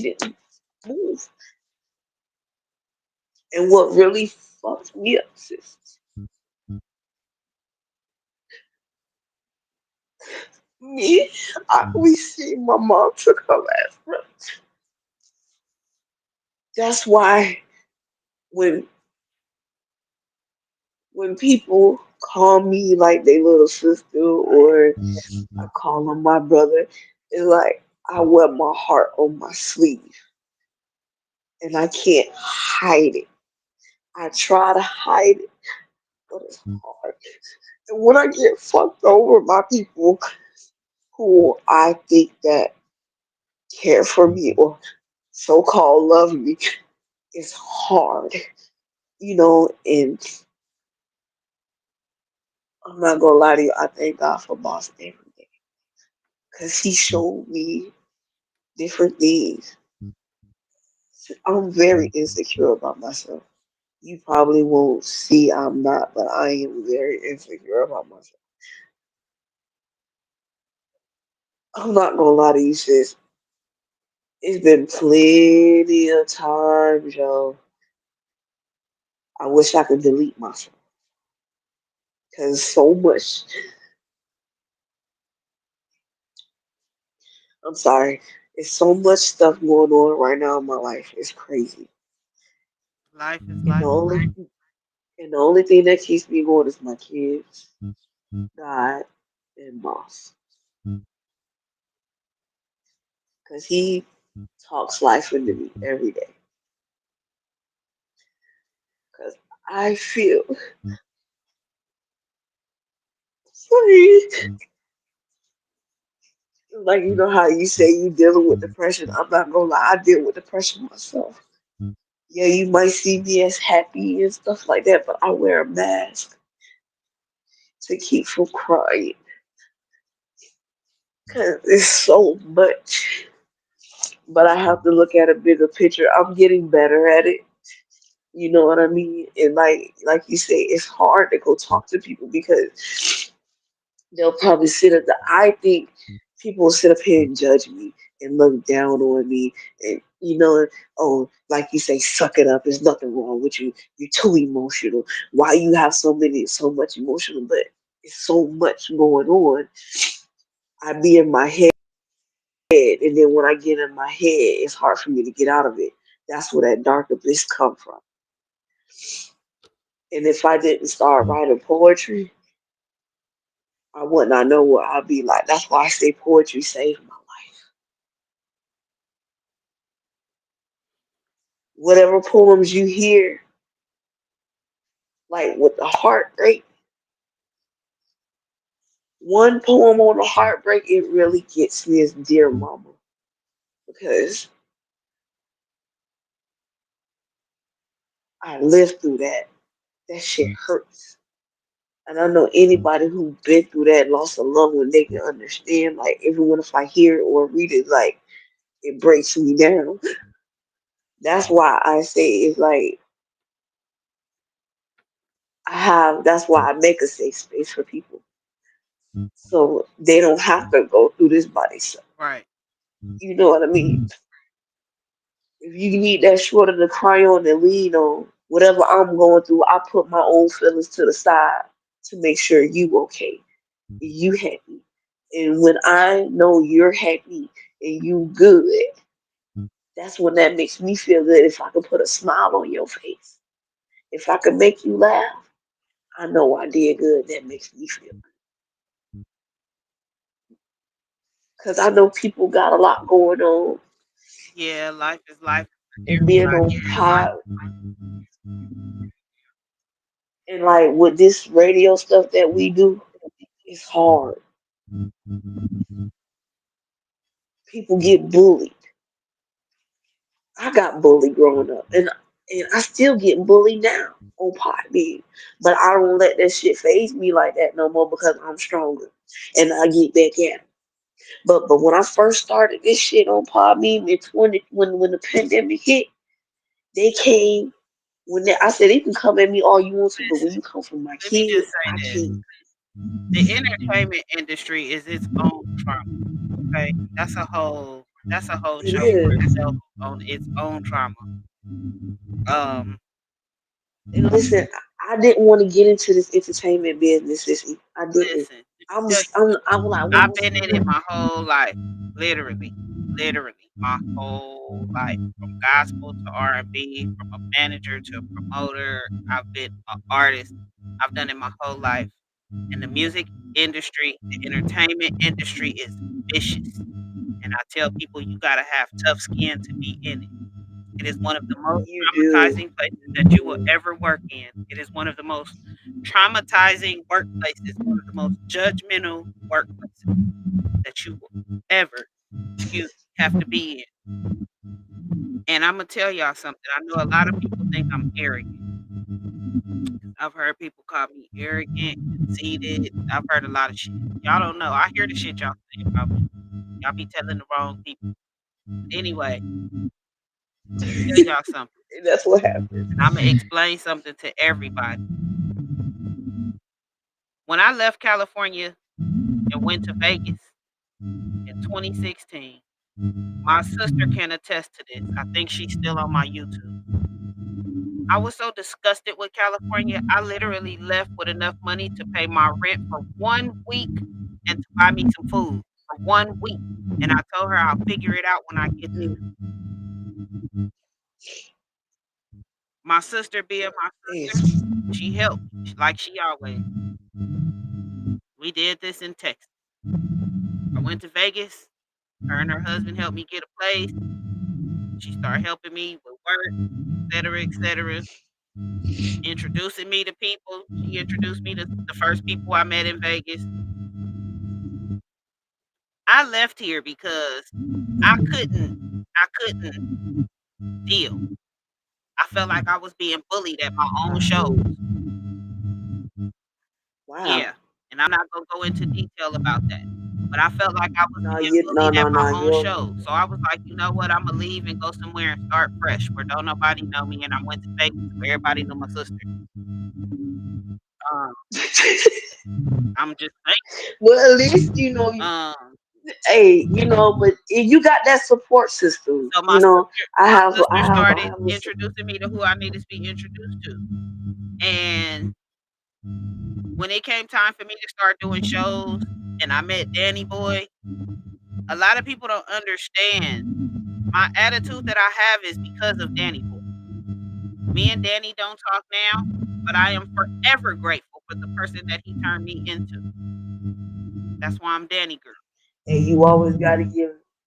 didn't move. And what really fucked me up, sis, me, we seen my mom took her last breath. That's why when when people call me like they little sister or I call them my brother, It's like I wear my heart on my sleeve and I can't hide it. I try to hide it, but it's hard. And when I get fucked over by people who I think that care for me or so called love me, it's hard, and I'm not gonna lie to you, I thank God for Boss every day. Cause he showed me different things. I'm very insecure about myself. You probably won't see I'm not, but I am very insecure about myself. I'm not gonna lie to you, sis. It's been plenty of times, yo. I wish I could delete myself. Cause so much. I'm sorry. It's so much stuff going on right now in my life. It's crazy.
Life is
And the
life.
only and the only thing that keeps me going is my kids, God, and Boss. Cause he talks life into me every day. Cause I feel free. Like how you say you dealing with depression. I'm not gonna lie, I deal with depression myself. Yeah, you might see me as happy and stuff like that, but I wear a mask to keep from crying. Cause it's so much. But I have to look at a bigger picture. I'm getting better at it. You know what I mean? And like you say, it's hard to go talk to people because they'll probably sit at the I think people will sit up here and judge me and look down on me and oh, like you say, suck it up. There's nothing wrong with you. You're too emotional. Why you have so much emotional, but it's so much going on. I be in my head, and then when I get in my head, it's hard for me to get out of it. That's where that dark abyss come from. And if I didn't start writing poetry, I would not know what I'd be like. That's why I say poetry saved my life. Whatever poems you hear, like with the heartbreak, one poem on the heartbreak, it really gets me as Dear Mama. Because I lived through that. That shit hurts. And I know anybody who's been through that, lost a loved one, they can understand. Like, everyone, if I hear it or read it, like, it breaks me down. That's why I say it's like, that's why I make a safe space for people. So they don't have to go through this by themselves.
Right.
You know what I mean? If you need that shoulder to cry on and lean on, whatever I'm going through, I put my own feelings to the side to make sure you okay, you happy. And when I know you're happy and you good, that's when that makes me feel good. If I can put a smile on your face, if I can make you laugh, I know I did good. That makes me feel good. Because I know people got a lot going on.
Yeah, life is life.
And being
Everybody
on
in your life.
pod and like with this radio stuff that we do, it's hard. People get bullied. I got bullied growing up, and I still get bullied now on Podbean. But I don't let that shit phase me like that no more because I'm stronger, and I get back at 'em. But when I first started this shit on Podbean in 20, when the pandemic hit, they came I said they can come at me all you want to, but when
Listen,
you come from my
let me just
kids, I
say this.
can't.
The entertainment industry is its own trauma. Okay. That's a whole
It
show for
is.
itself on its own trauma. Um,
And listen, I didn't want to get into this entertainment business, sissy. I didn't.
listen, let me
I'm,
tell you,
I'm like,
I've been in it my whole life. Literally. Literally my whole life. From gospel to R&B, from a manager to a promoter. I've been an artist. I've done it my whole life. And the music industry, the entertainment industry is vicious. and I tell people you gotta have tough skin to be in it. It is one of the most
You do.
traumatizing places that you will ever work in. It is one of the most traumatizing workplaces, one of the most judgmental workplaces that you will ever, excuse me, have to be in. And Imma tell y'all something, I know a lot of people think I'm arrogant. I've heard people call me arrogant, conceited, I've heard a lot of shit. Y'all don't know, I hear the shit y'all say about me. Y'all be telling the wrong people. Anyway, Imma tell y'all something,
That's what happened.
and Imma explain something to everybody. When I left California and went to Vegas in 2016, my sister can attest to this, I think she's still on my YouTube. I was so disgusted with California, I literally left with enough money to pay my rent for 1 week and to buy me some food for 1 week, and I told her I'll figure it out when I get there.
Mm.
My sister being my sister,
Yes.
she helped me, like she always. We did this in Texas. I went to Vegas, her and her husband helped me get a place, she started helping me with work, etcetera, introducing me to people. She introduced me to the first people I met in Vegas. I left here because I couldn't I couldn't deal. I felt like I was being bullied at my own
I feel
shows.
you. Wow.
Yeah, and I'm not gonna go into detail about that, but I felt like I was
No,
being
you no
bullied
no
at my
no.
own
You're
shows. So I was like, "You know what? Imma leave and go somewhere and start fresh where don't nobody know me," and I went to Vegas where everybody knew my sister. Um, I'm just saying.
well. At least you know.
Um,
Hey, but you got that support system.
so
I
my
have I
sister
have I
started
have a support.
introducing me to who I needed to be introduced to, and when it came time for me to start doing shows and I met Danny Boy, a lot of people don't understand my attitude that I have is because of Danny Boy. Me and Danny don't talk now, but I am forever grateful for the person that he turned me into. That's why I'm Danny Girl.
And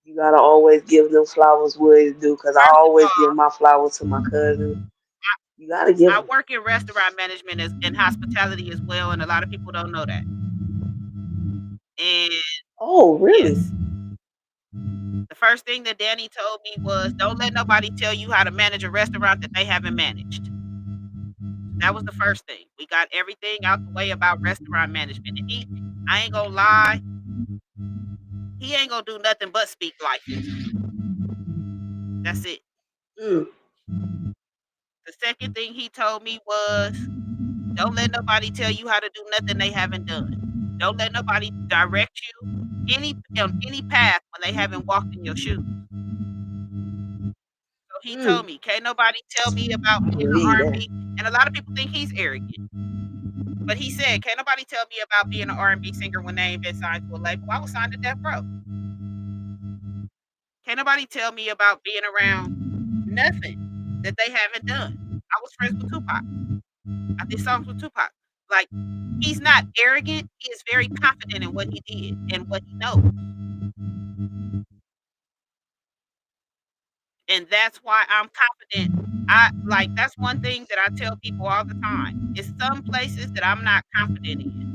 you gotta always give them flowers where it's due. Cause I
First of
always give
all,
my flowers to my cousin. You gotta give
I
them.
work in restaurant management and hospitality as well, and a lot of people don't know that. And
Oh, really?
yes, the first thing that Danny told me was, "Don't let nobody tell you how to manage a restaurant that they haven't managed." That was the first thing. We got everything out the way about restaurant management, and I ain't gonna lie, he ain't gonna do nothing but speak life into me. That's it.
Mm,
The second thing he told me was, "Don't let nobody tell you how to do nothing they haven't done. Don't let nobody direct you on any path when they haven't walked in your shoes." So he told
mm.
me, "Can't nobody tell me about
I
being an
believe that.
R&B," and a lot of people think he's arrogant, but he said, "Can't nobody tell me about being an R&B singer when they ain't been signed to a label. I was signed to Death Row. Can't nobody tell me about being around nothing that they haven't done. I was friends with Tupac. I did songs with Tupac." Like, he's not arrogant, he is very confident in what he did and what he knows, and that's why I'm confident. That's one thing that I tell people all the time. It's some places that I'm not confident in.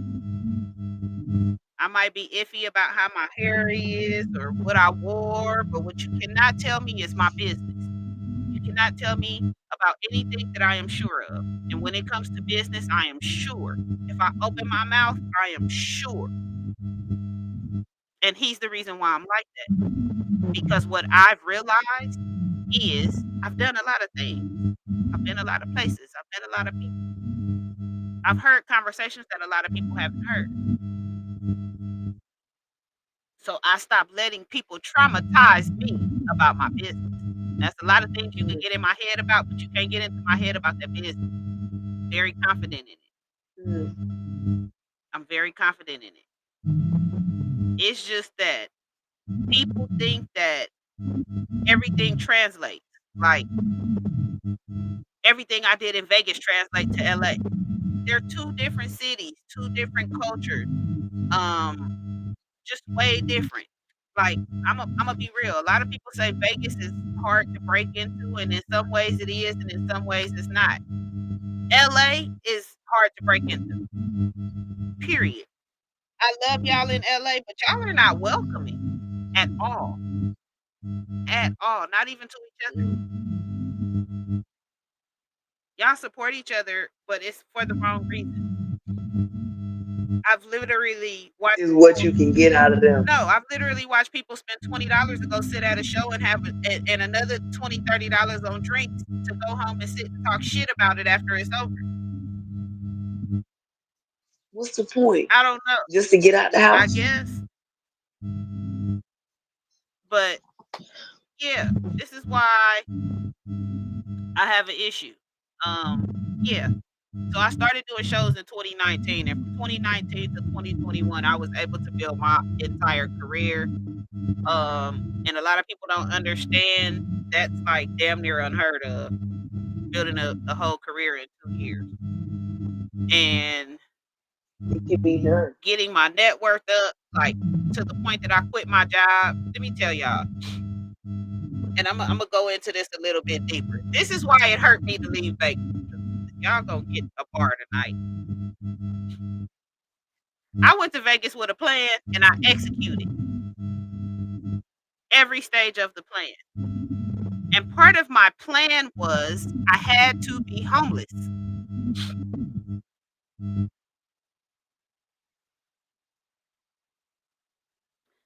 I might be iffy about how my hair is or what I wore, but what you cannot tell me is my business. You cannot tell me about anything that I am sure of, and when it comes to business, I am sure. If I open my mouth, I am sure, and he's the reason why I'm like that, because what I've realized is I've done a lot of things. I've been a lot of places. I've met a lot of people. I've heard conversations that a lot of people haven't heard. So I stopped letting people traumatize me about my business. That's a lot of things you can
Mm,
get in my head about, but you can't get into my head about that business. Very confident in it.
mm,
I'm very confident in it. It's just that people think that everything translates. Like everything I did in Vegas translates to LA. They're two different cities, two different cultures. Um, just way different. like I'm gonna be real. A lot of people say Vegas is hard to break into, and in some ways it is, and in some ways it's not. LA is hard to break into. Period. I love y'all in LA, but y'all are not welcoming at all. At all. Not even to each other. Y'all support each other, but it's for the wrong reason. I've literally watched
Is what
people.
you can get out of them.
No, I've literally watched people spend $20 to go sit at a show and have and another $20, $30 on drinks to go home and sit and talk shit about it after it's over.
What's the point?
I don't know.
Just to get out the
I
house?
guess. But yeah, this is why I have an issue. Yeah. So I started doing shows in 2019, and from 2019 to 2021, I was able to build my entire career. And a lot of people don't understand that's like damn near unheard of, building a whole career in 2 years. And
It can be done.
getting my net worth up, like to the point that I quit my job. Let me tell y'all, and I'm gonna go into this a little bit deeper. This is why it hurt me to leave Vegas. Y'all gonna get a bar tonight. I went to Vegas with a plan, and I executed every stage of the plan. And part of my plan was I had to be homeless.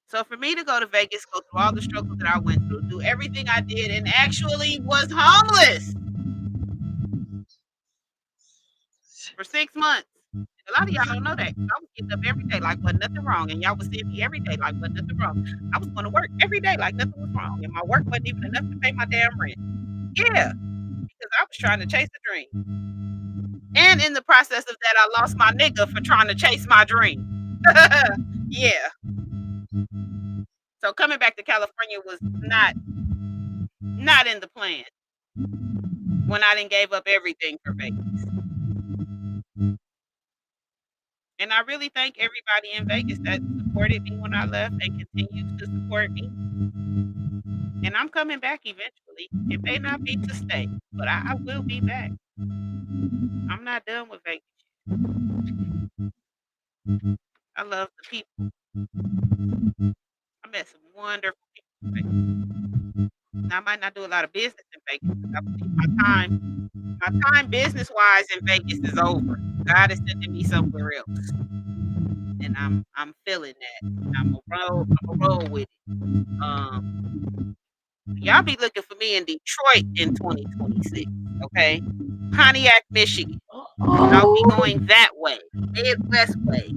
So for me to go to Vegas, go through all the struggles that I went through, do everything I did, and actually was homeless for 6 months. A lot of y'all don't know that. I was getting up every day like wasn't nothing wrong, and y'all was seeing me every day like wasn't nothing wrong. I was going to work every day like nothing was wrong, and my work wasn't even enough to pay my damn rent. Yeah, because I was trying to chase a dream. And in the process of that, I lost my nigga for trying to chase my dream. Yeah. So coming back to California was not in the plan when I didn't gave up everything for Vegas. And I really thank everybody in Vegas that supported me when I left and continues to support me. And I'm coming back eventually. It may not be to stay, but I will be back. I'm not done with Vegas. I love the people. I met some wonderful people in Vegas. Now, I might not do a lot of business in Vegas because I believe my time business wise in Vegas is over. God is sending me somewhere else. And I'm feeling that. I'm a roll with it. Y'all be looking for me in Detroit in 2026, okay? Pontiac, Michigan. I'll be going that way, Midwest way.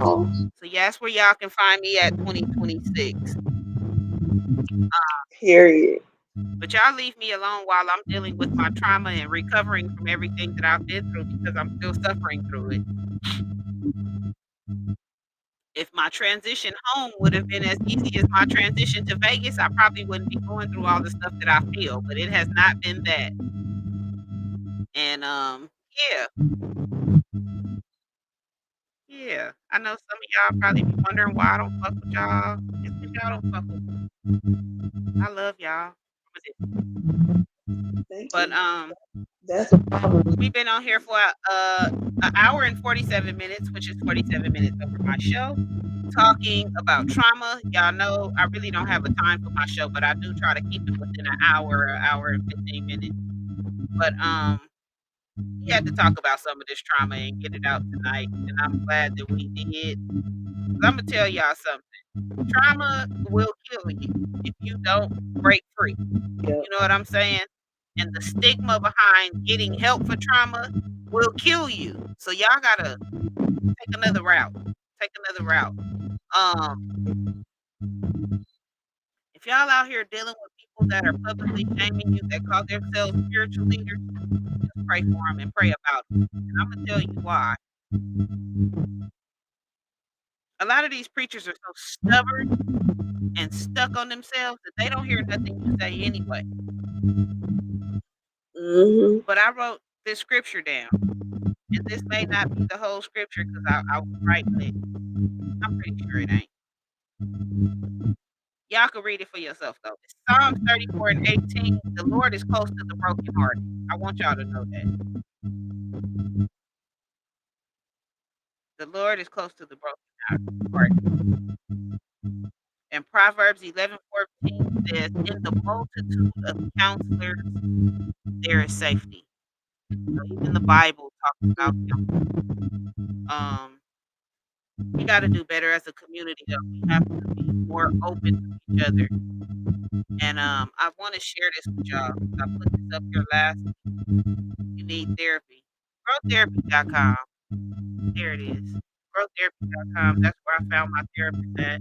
So yeah, that's where y'all can find me at 2026.
Period.
But y'all leave me alone while I'm dealing with my trauma and recovering from everything that I've been through because I'm still suffering through it. If my transition home would have been as easy as my transition to Vegas, I probably wouldn't be going through all the stuff that I feel, but it has not been that. And yeah. Yeah. I know some of y'all probably be wondering why I don't fuck with y'all. It's because y'all don't fuck with me. I love y'all.
Thank
But
you. That's a problem.
we've been on here for an hour and 47 minutes, which is 47 minutes over my show, talking about trauma. Y'all know I really don't have a time for my show, but I do try to keep it within an hour and 15 minutes. But we had to talk about some of this trauma and get it out tonight, and I'm glad that we did. 'Cause I'm gonna tell y'all something. Trauma will kill you if you don't break free.
Yep.
You know what I'm saying? And the stigma behind getting help for trauma will kill you. So y'all gotta take another route. Take another route. If y'all out here dealing with people that are publicly shaming you, that call themselves spiritual leaders, just pray for them and pray about them. And I'm gonna tell you why. A lot of these preachers are so stubborn and stuck on themselves that they don't hear nothing you say anyway.
Mm-hmm.
But I wrote this scripture down. And this may not be the whole scripture because I was writing it. I'm pretty sure it ain't. Y'all can read it for yourself though. It's Psalms 34 and 18. The Lord is close to the brokenhearted. I want y'all to know that. The Lord is close to the brokenhearted. And Proverbs 11:14 says, "In the multitude of counselors there is safety." So even the Bible talks about we got to do better as a community. Though we have to be more open to each other. And I want to share this with y'all. I put this up here last. You need therapy. GrowTherapy.com. There it is. GrowTherapy.com. That's where I found my therapist at.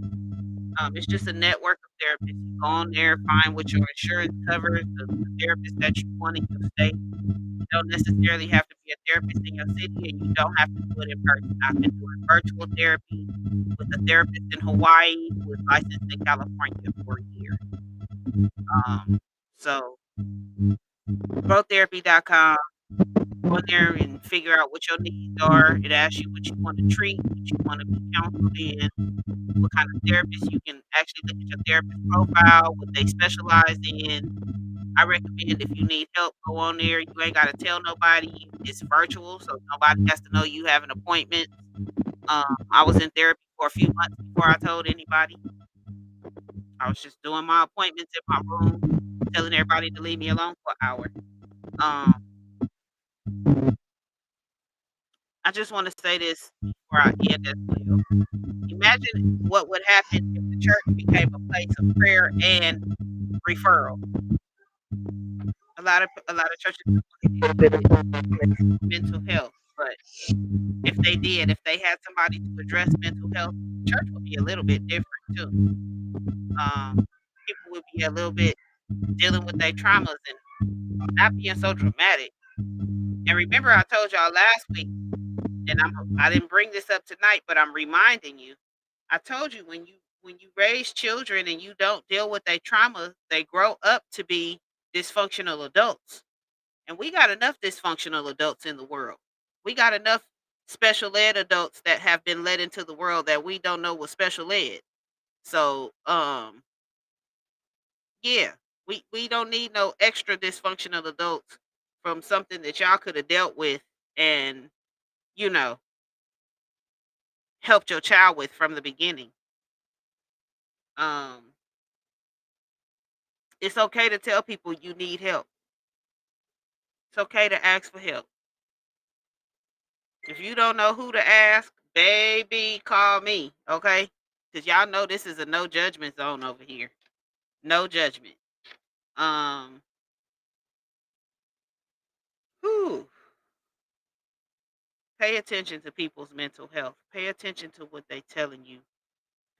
It's just a network of therapists. You go on there, find what your insurance covers, the therapist that you want in your state. You don't necessarily have to be a therapist in your city, and you don't have to do it in person. I've been doing virtual therapy with a therapist in Hawaii who is licensed in California for a year. So growtherapy.com, go in there and figure out what your needs are. It asks you what you want to treat, what you want to be counseled in, what kind of therapist you can actually look at your therapist profile, what they specialize in. I recommend if you need help, go on there. You ain't got to tell nobody. It's virtual, so nobody has to know you have an appointment. I was in therapy for a few months before I told anybody. I was just doing my appointments in my room, telling everybody to leave me alone for an hour. I just want to say this before I end as well. Imagine what would happen if the church became a place of prayer and referral. A lot of churches don't want to deal with it with mental health, but if they had somebody to address mental health, church would be a little bit different too. People would be a little bit dealing with their traumas and not being so dramatic. And remember, I told y'all last week, and I didn't bring this up tonight, but I'm reminding you. I told you when you raise children and you don't deal with their trauma, they grow up to be dysfunctional adults. And we got enough dysfunctional adults in the world. We got enough special ed adults that have been led into the world that we don't know was special ed. So, yeah, we don't need no extra dysfunctional adults from something that y'all could have dealt with and, you know, helped your child with from the beginning. Um, it's okay to tell people you need help. It's okay to ask for help. If you don't know who to ask, baby, call me, okay? Because y'all know this is a no judgment zone over here. No judgment. Um, whew. Pay attention to people's mental health. Pay attention to what they telling you.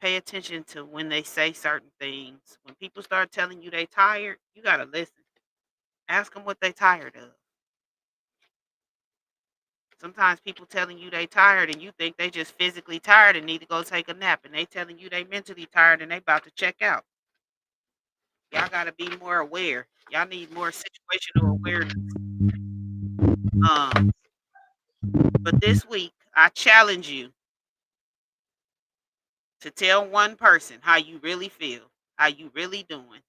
Pay attention to when they say certain things. When people start telling you they tired, you gotta listen. Ask them what they tired of. Sometimes people telling you they tired and you think they just physically tired and need to go take a nap, and they telling you they mentally tired and they about to check out. Y'all gotta be more aware. Y'all need more situational awareness. Um, but this week I challenge you to tell one person how you really feel, how you really doing.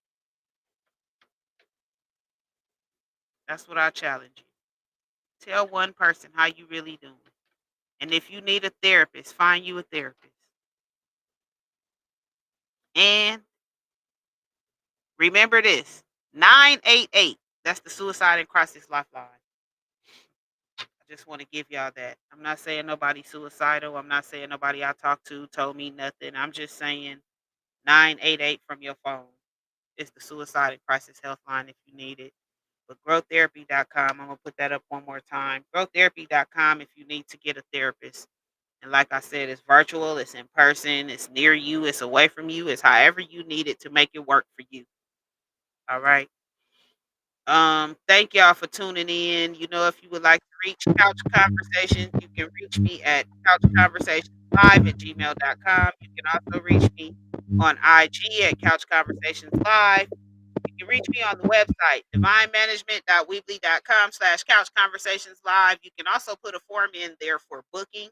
That's what I challenge you. Tell one person how you really doing. And if you need a therapist, find you a therapist. And remember this, 988. That's the Suicide and Crisis Lifeline. I just want to give y'all that. I'm not saying nobody suicidal. I'm not saying nobody I talked to told me nothing. I'm just saying 988 from your phone. It's the Suicide and Crisis Helpline if you need it. But growtherapy.com, I'm going to put that up one more time. Growtherapy.com if you need to get a therapist. And like I said, it's virtual, it's in person, it's near you, it's away from you, it's however you need it to make it work for you. All right. Thank y'all for tuning in. You know, if you would like to reach Couch Conversations, you can reach me at couchconversationslive@gmail.com. You can also reach me on IG at Couch Conversations Live. You can reach me on the website, divinemanagement.weebly.com/couch conversations live. You can also put a form in there for booking.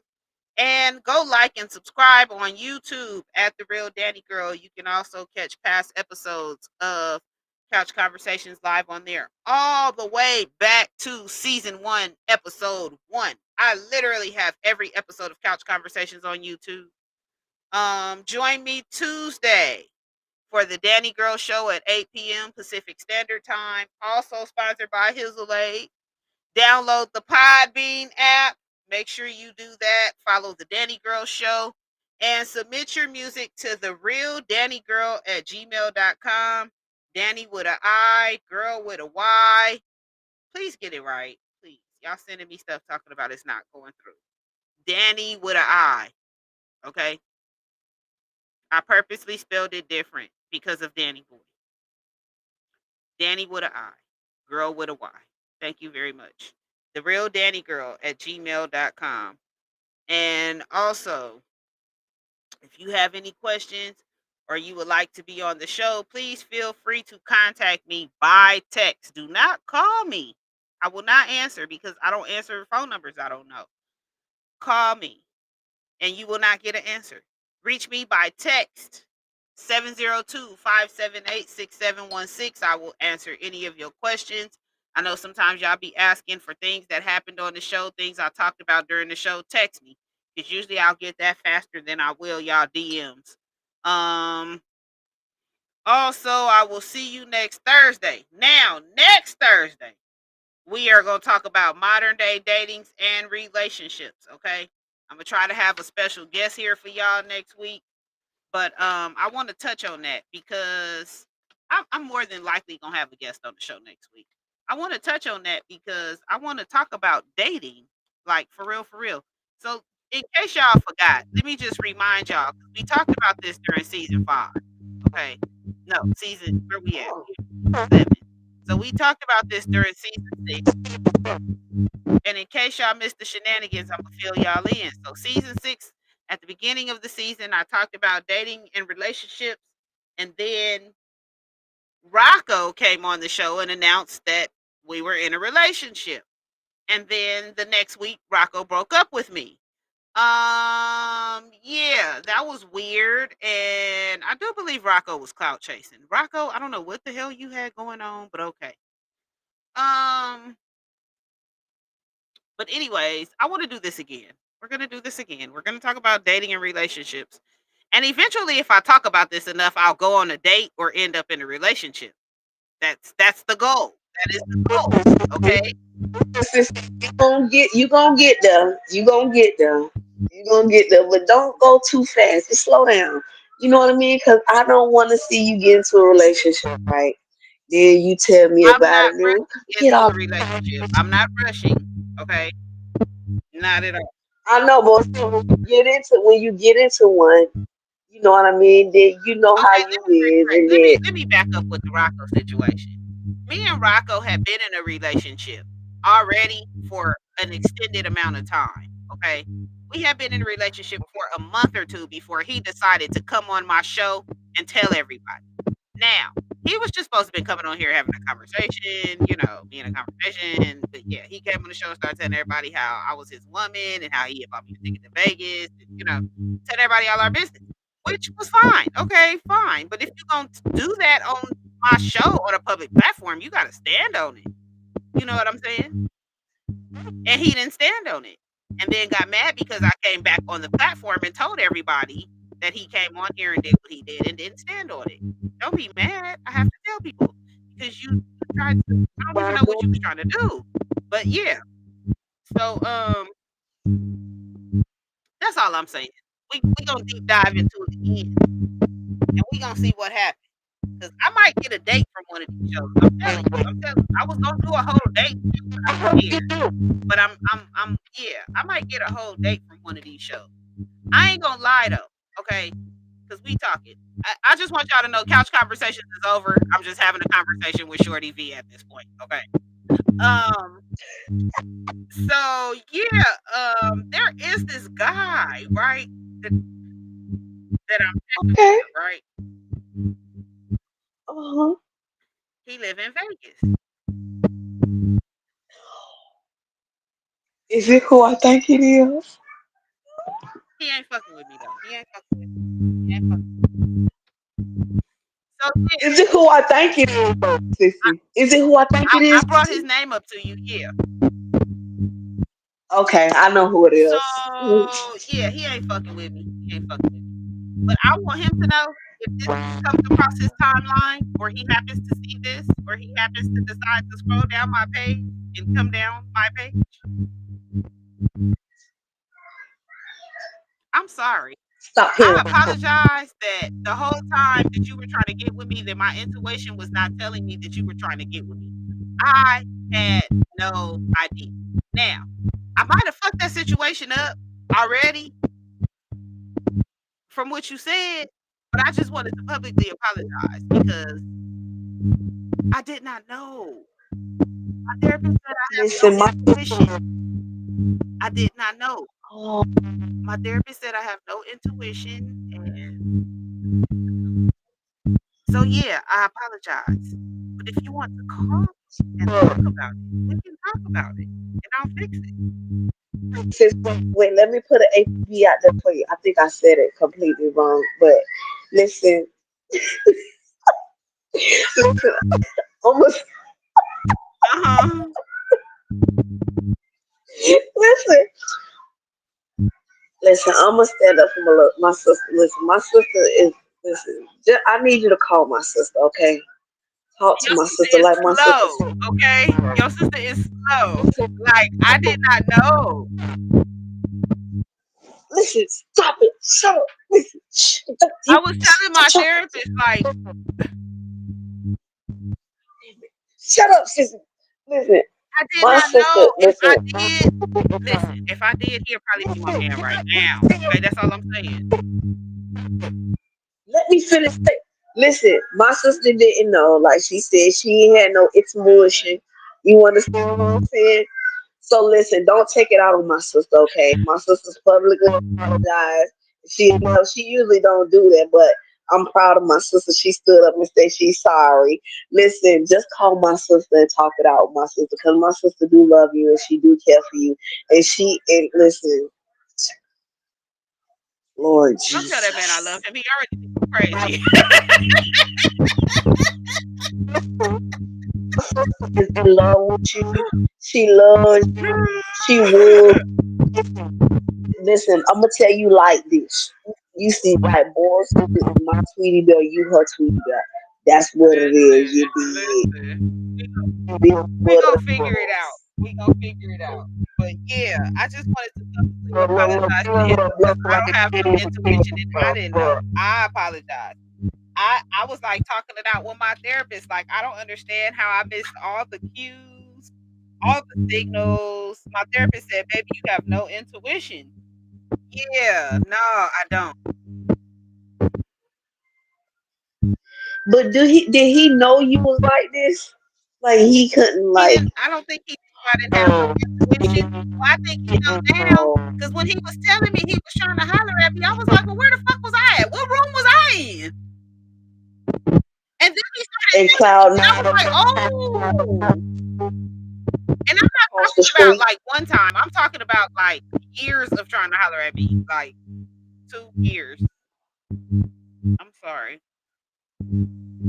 And go like and subscribe on YouTube at The Real Danny Girl. You can also catch past episodes of Couch Conversations live on there, all the way back to season 1, episode 1. I literally have every episode of Couch Conversations on YouTube. Join me Tuesday for the Danny Girl Show at 8 p.m. Pacific Standard Time. Also sponsored by Hizzle. Download the Podbean app. Make sure you do that. Follow the Danny Girl Show. And submit your music to the real Danny Girl at gmail.com. Danny with an I, girl with a Y. Please get it right. Please. Y'all sending me stuff talking about it's not going through. Danny with an I. Okay? I purposely spelled it different because of Danny Boy. Danny with an I, girl with a Y. Thank you very much. The real Danny Girl at gmail.com. And also, if you have any questions or you would like to be on the show, please feel free to contact me by text. Do not call me. I will not answer because I don't answer phone numbers I don't know. Call me and you will not get an answer. Reach me by text 702-578-6716. I will answer any of your questions. I know sometimes y'all be asking for things that happened on the show, things I talked about during the show. Text me because usually I'll get that faster than I will y'all DMs. Also, I will see you next Thursday. Now, next Thursday, we are going to talk about modern day datings and relationships. Okay, I'm gonna try to have a special guest here for y'all next week, but I want to touch on that because I'm more than likely gonna have a guest on the show next week. I want to touch on that because I want to talk about dating, like for real, for real. So, in case y'all forgot, let me just remind y'all 'cause we talked about this during season 5. Okay, no, season where we at? 7. So we talked about this during season 6. And in case y'all missed the shenanigans, I'm gonna fill y'all in. So season 6, at the beginning of the season, I talked about dating and relationships, and then Rocco came on the show and announced that we were in a relationship. And then the next week, Rocco broke up with me. Yeah, that was weird, and I do believe Rocco was clout chasing. Rocco, I don't know what the hell you had going on, but okay. Um, But anyways, I want to do this again. We're gonna do this again. We're gonna talk about dating and relationships. And eventually, if I talk about this enough, I'll go on a date or end up in a relationship. That's the goal. That is the goal. Okay.
You gonna get there. You gonna get there. You gonna get there, but don't go too fast. Just slow down. You know what I mean? Because I don't want to see you get into a relationship, right? Then you tell me
I'm
about
not
it. Then we
rushing
get
into
off.
a relationship. I'm not rushing. Okay. Not at all.
I know, but when you get into one, you know what I mean. Then you know how
Okay,
you is, and
let me
then
back up with the Rocco situation. Me and Rocco had been in a relationship already for an extended amount of time. Okay. We had been in a relationship for a month or two before he decided to come on my show and tell everybody. Now, he was just supposed to be coming on here having a conversation, being a conversation. But yeah, he came on the show and started telling everybody how I was his woman and how he had bought me a ticket to Vegas and, telling everybody all our business, which was fine. Okay, fine. But if you're going to do that on my show on a public platform, you got to stand on it. You know what I'm saying? And he didn't stand on it. And then got mad because I came back on the platform and told everybody that he came on here and did what he did and didn't stand on it. Don't be mad. I have to tell people because you tried to. I don't even know what you was trying to do, but yeah. So that's all I'm saying. We gonna deep dive into it again, and we gonna see what happens. Cause I might get a date from one of these shows. I'm telling you. I'm telling you. I was gonna do a whole date, but I'm scared. But yeah. I might get a whole date from one of these shows. I ain't gonna lie though, okay? Because we talking. I just want y'all to know Couch Conversations is over. I'm just having a conversation with Shorty V at this point. Okay. Um, so yeah, there is this guy, right? That, that I'm texting
okay.
with, right?
Uh-huh.
He live in Vegas.
Is it who I think it is?
He ain't fucking with me though. He ain't fucking with me. He ain't fucking. So yeah,
Is it who I think it is, sissy? Is it who I think it
I
is?
brought his name up to you. Yeah.
Okay, I know who it
So
is.
yeah, he ain't fucking with me. He ain't fucking with me. But I want him to know if this comes across his timeline, or he happens to see this, or he happens to decide to scroll down my page and come down my page. I'm sorry.
Stop
I
playing.
apologize that the whole time that you were trying to get with me, that my intuition was not telling me that you were trying to get with me. I had no idea. Now, I might have fucked that situation up already from what you said, but I just wanted to publicly apologize because I did not know. My therapist said I have no
Listen, my
intuition. I did not know.
oh,
My therapist said I have no intuition, and so yeah, I apologize. But if you want to call and talk about it, we can talk about it, and I'll fix it.
sis, wait, let me put an APB out there for you. I think I said it completely wrong, but listen, listen, almost
Uh huh.
listen, listen. I'm gonna stand up for my sister. Listen, my sister is listen. I need you to call my sister, okay? Talk to
Your
my
sister
sister
is
like my sister.
slow, okay? Your sister is slow. Like I did not know.
Listen, stop it. Shut up. Listen,
I was telling my
shut,
therapist like
shut up, sister. Listen,
I did
my
not
sister.
know. If I
Listen,
did, listen. If I did, he'll probably be my man right now. Okay, that's all I'm saying.
let me finish. Listen, my sister didn't know. Like she said, she ain't had no intuition. You understand what I'm saying? So listen, don't take it out on my sister, okay? My sister's publicly apologized. She usually don't do that, but I'm proud of my sister. She stood up and said she's sorry. Listen, just call my sister and talk it out with my sister, because my sister do love you and she do care for you. And listen, Lord
Don't tell that man I love
Jesus.
him. He already think I'm crazy.
Is in love with you. She loves you. She would. Listen, I'm gonna tell you like this. You see, like Boss is my sweetie belle, you her sweetie belle. That's what it is.
Listen,
You did.
listen.
You did
We
what
gonna
it
figure it out.
was.
We gonna figure it out. But yeah, I just wanted to publicly apologize to him because I don't have no intuition and I didn't know. I apologize. I was like talking it out with my therapist. Like I don't understand how I missed all the cues, all the signals. My therapist said, "Baby, you have no intuition." Yeah, no, I don't.
But did he know you was like this? Like he couldn't
He
like
didn't. I don't think he knew I didn't have no intuition. Well, I think he know now because when he was telling me he was trying to holler at me, I was like, "Well, where the fuck was I at? What room was I in?" And then he started
in
mentioning,
cloud
and I was like,
nine
"Oh." And I'm not
across the
talking about
street.
like one time. I'm talking about like years of trying to holler at me, like 2 years. I'm sorry.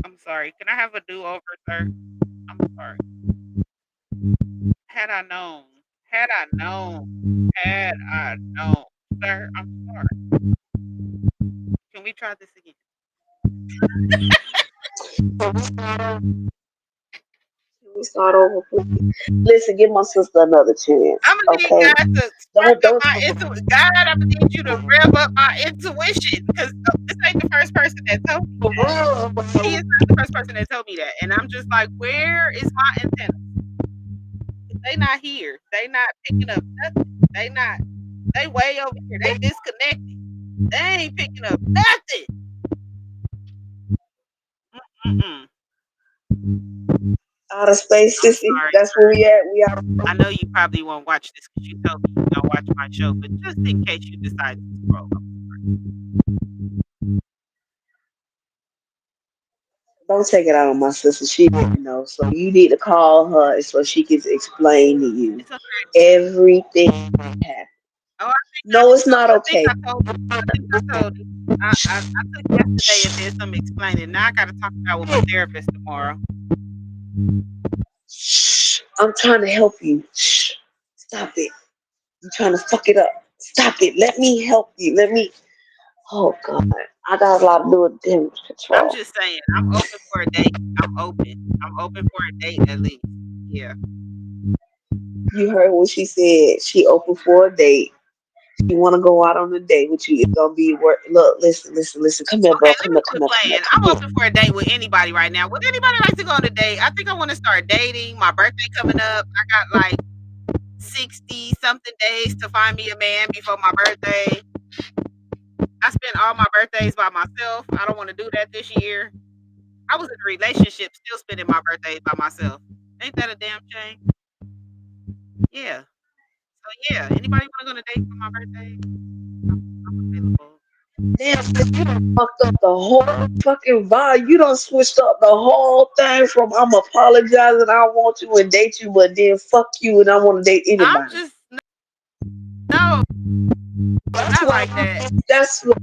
I'm sorry. Can I have a do over, sir? I'm sorry. Had I known, had I known, had I known, sir, I'm sorry. Can we try this again?
We start over, please. Listen, give my sister another chance,
I'm gonna need
okay?
God to spark up
Don't.
my intuition. God, I'm gonna need you to rev up my intuition because this ain't the first person that told me that. He is not the first person that told me that, and I'm just like, where is my antenna? They not here. They not picking up nothing. They not. They way over here. They disconnected. They ain't picking up nothing. Mm-mm.
Out of space,
I'm
sissy.
sorry.
That's where we at. We are.
I know you probably won't watch this because you told me you don't watch my show, but just in case you decide to scroll,
Don't take it out on my sister. She didn't know. So you need to call her so she can explain to you
it's okay.
everything that happened.
Oh,
No, it's not
I think
okay.
I told I think I told you. I took yesterday and did some explaining. Now I gotta talk about with my therapist tomorrow.
Shh. I'm trying to help you. Shh. Stop it. You're trying to fuck it up. Stop it. Let me help you. Let me. Oh God, I got a lot to do with damage
I'm
control.
just saying, I'm open for a date. I'm open. I'm open for a date at least. Yeah.
You heard what she said. She open for a date. She want to go out on a date with you. It's gonna be work. Look, listen, listen, listen. Come here,
Okay,
bro.
let
Come
me
here, come
quit
here, come here,
playing.
come
I'm
here.
open for a date with anybody right now. Would anybody like to go on a date? I think I want to start dating. My birthday coming up. I got like 60 something days to find me a man before my birthday. I spent all my birthdays by myself. I don't want to do that this year. I was in a relationship still spending my birthdays by myself. Ain't that a damn shame? Yeah. So yeah, anybody want to go on a date for my birthday? I'm available.
Damn, you done fucked up the whole fucking vibe. You done switched up the whole thing from I'm apologizing, I want you and date you, but then fuck you and I want to date
I'm
anybody.
just no,
That's
not
what.
like that.
That's what.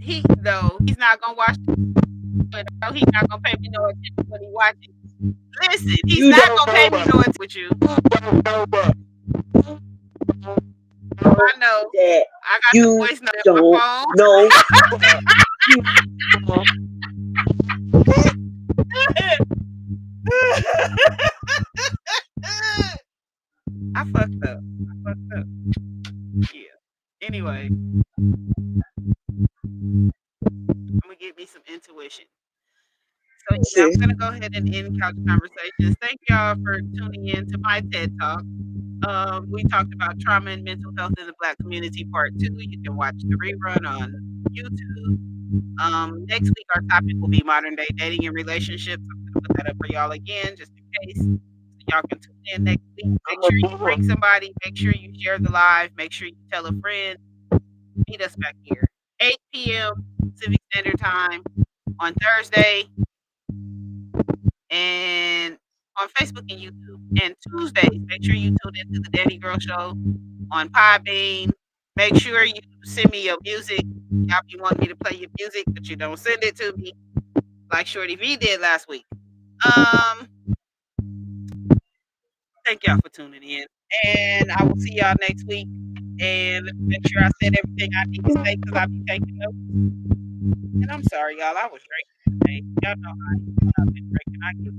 He's not gonna watch it. No, he's not gonna pay me no attention when he watches. Listen, he's
You
not
don't
gonna
know
pay me no
that.
attention with you.
You don't know that.
I know.
That
I got the
you
voice note in my
don't
phone.
know that. You
I fucked up. I fucked up. Yeah. Anyway, I'm gonna get me some intuition. So yeah, I'm gonna
listen.
go ahead and end couch conversations. Thank y'all for tuning in to my TED Talk. We talked about trauma and mental health in the Black community, part two. You can watch the rerun on YouTube. Next week, our topic will be modern day dating and relationships. I'm gonna put that up for y'all again, just in case, so y'all can tune in next week. Make sure you bring somebody. Make sure you share the live. Make sure you tell a friend. Meet us back here, 8 p.m. Pacific Standard Time on Thursday, and on Facebook and YouTube. And Tuesdays, make sure you tune into the Danny Girl Show on Podbean. Make sure you send me your music. Y'all be wanting me to play your music, but you don't send it to me like Shorty V did last week. Um, thank y'all for tuning in, and I will see y'all next week. And let me make sure I said everything I need to say because I'll be taking notes. And I'm sorry, y'all. I was drinking today. Y'all know how I am when I've been drinking. I get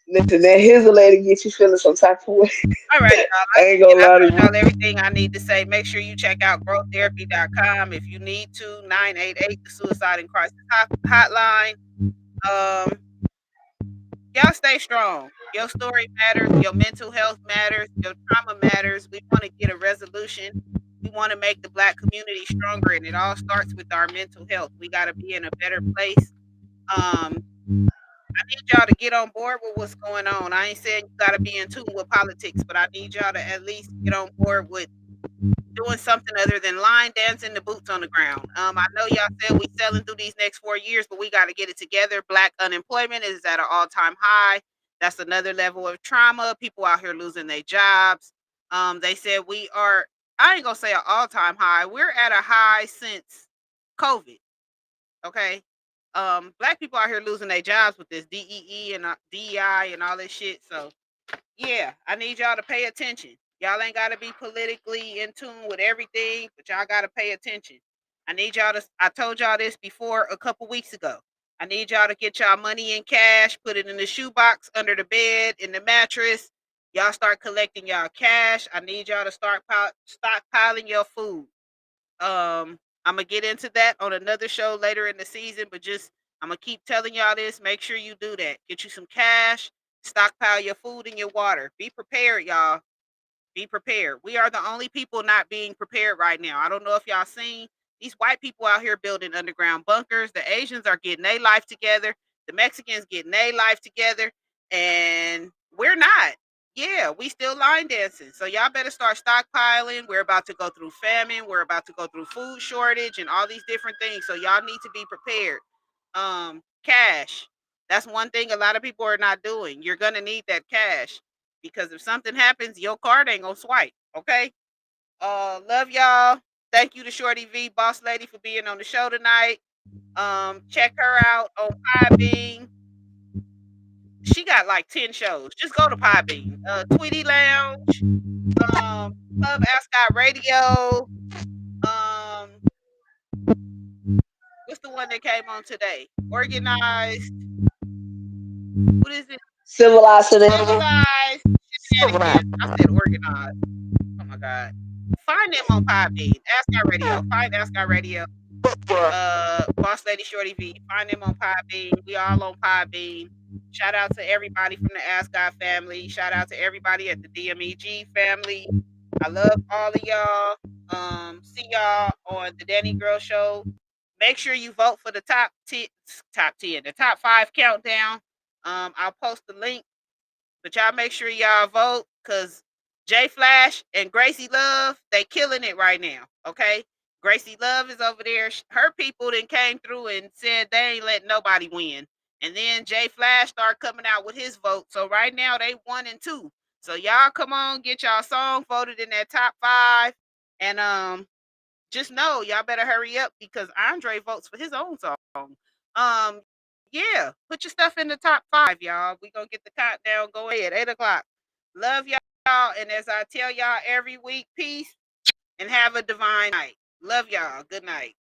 Listen, that here's a lady get you feeling some type of way.
all right, y'all.
I ain't gonna
I
lie to
told y'all
you.
everything I need to say. Make sure you check out growtherapy.com if you need to. 988, the Suicide and Crisis Hotline. Um, y'all stay strong. Your story matters. Your mental health matters. Your trauma matters. We want to get a resolution. We want to make the Black community stronger, and it all starts with our mental health. We got to be in a better place. I need y'all to get on board with what's going on. I ain't saying you got to be in tune with politics, but I need y'all to at least get on board with doing something other than line dancing the boots on the ground. I know y'all said we selling through these next 4 years, but we got to get it together. Black unemployment is at an all-time high. That's another level of trauma. People out here losing their jobs. They said we are. I ain't gonna say an all-time high. We're at a high since COVID. Okay. Black people out here losing their jobs with this DEE and DEI and all this shit. So yeah, I need y'all to pay attention. Y'all ain't got to be politically in tune with everything, but y'all got to pay attention. I need y'all to, I told y'all this before a couple weeks ago. I need y'all to get y'all money in cash, put it in the shoebox, under the bed, in the mattress. Y'all start collecting y'all cash. I need y'all to start stockpiling your food. I'm gonna get into that on another show later in the season, but just I'm gonna keep telling y'all this. Make sure you do that. Get you some cash, stockpile your food and your water. Be prepared, y'all. Be prepared. We are the only people not being prepared right now. I don't know if y'all seen these white people out here building underground bunkers. The Asians are getting their life together. The Mexicans getting their life together, and we're not. Yeah, we still line dancing. So y'all better start stockpiling. We're about to go through famine. We're about to go through food shortage and all these different things. So y'all need to be prepared. Cash. That's one thing a lot of people are not doing. You're gonna need that cash because if something happens, your card ain't gonna swipe. Okay. Love y'all. Thank you to Shorty V, Boss Lady, for being on the show tonight. Check her out on Podbean. She got like 10 shows. Just go to Podbean. Tweety Lounge, Club Ascot Radio. Um, what's the one that came on today? Organized. What is it?
Civilized today.
Civilized Shenanigans. I said organized. Oh my god. Find them on Podbean. Ascot Radio. Find Ascot Radio. Boss Lady Shorty V. Find them on Podbean. We all on Podbean. Shout out to everybody from the Ascot family. Shout out to everybody at the DMEG family. I love all of y'all. See y'all on the Danni Gyrl show. Make sure you vote for the top 10, the top 5 countdown. I'll post the link, but y'all make sure y'all vote because J Flash and Gracie Love, they killing it right now. Okay, Gracie Love is over there. Her people then came through and said they ain't letting nobody win. And then J Flash started coming out with his vote. So right now they 1 and 2. So y'all come on, get y'all song voted in that top 5. And just know y'all better hurry up because Andre votes for his own song. Um, yeah, put your stuff in the top 5, y'all. We gonna get the countdown going at 8 o'clock. Love y'all, and as I tell y'all every week, peace and have a divine night. Love y'all. Good night.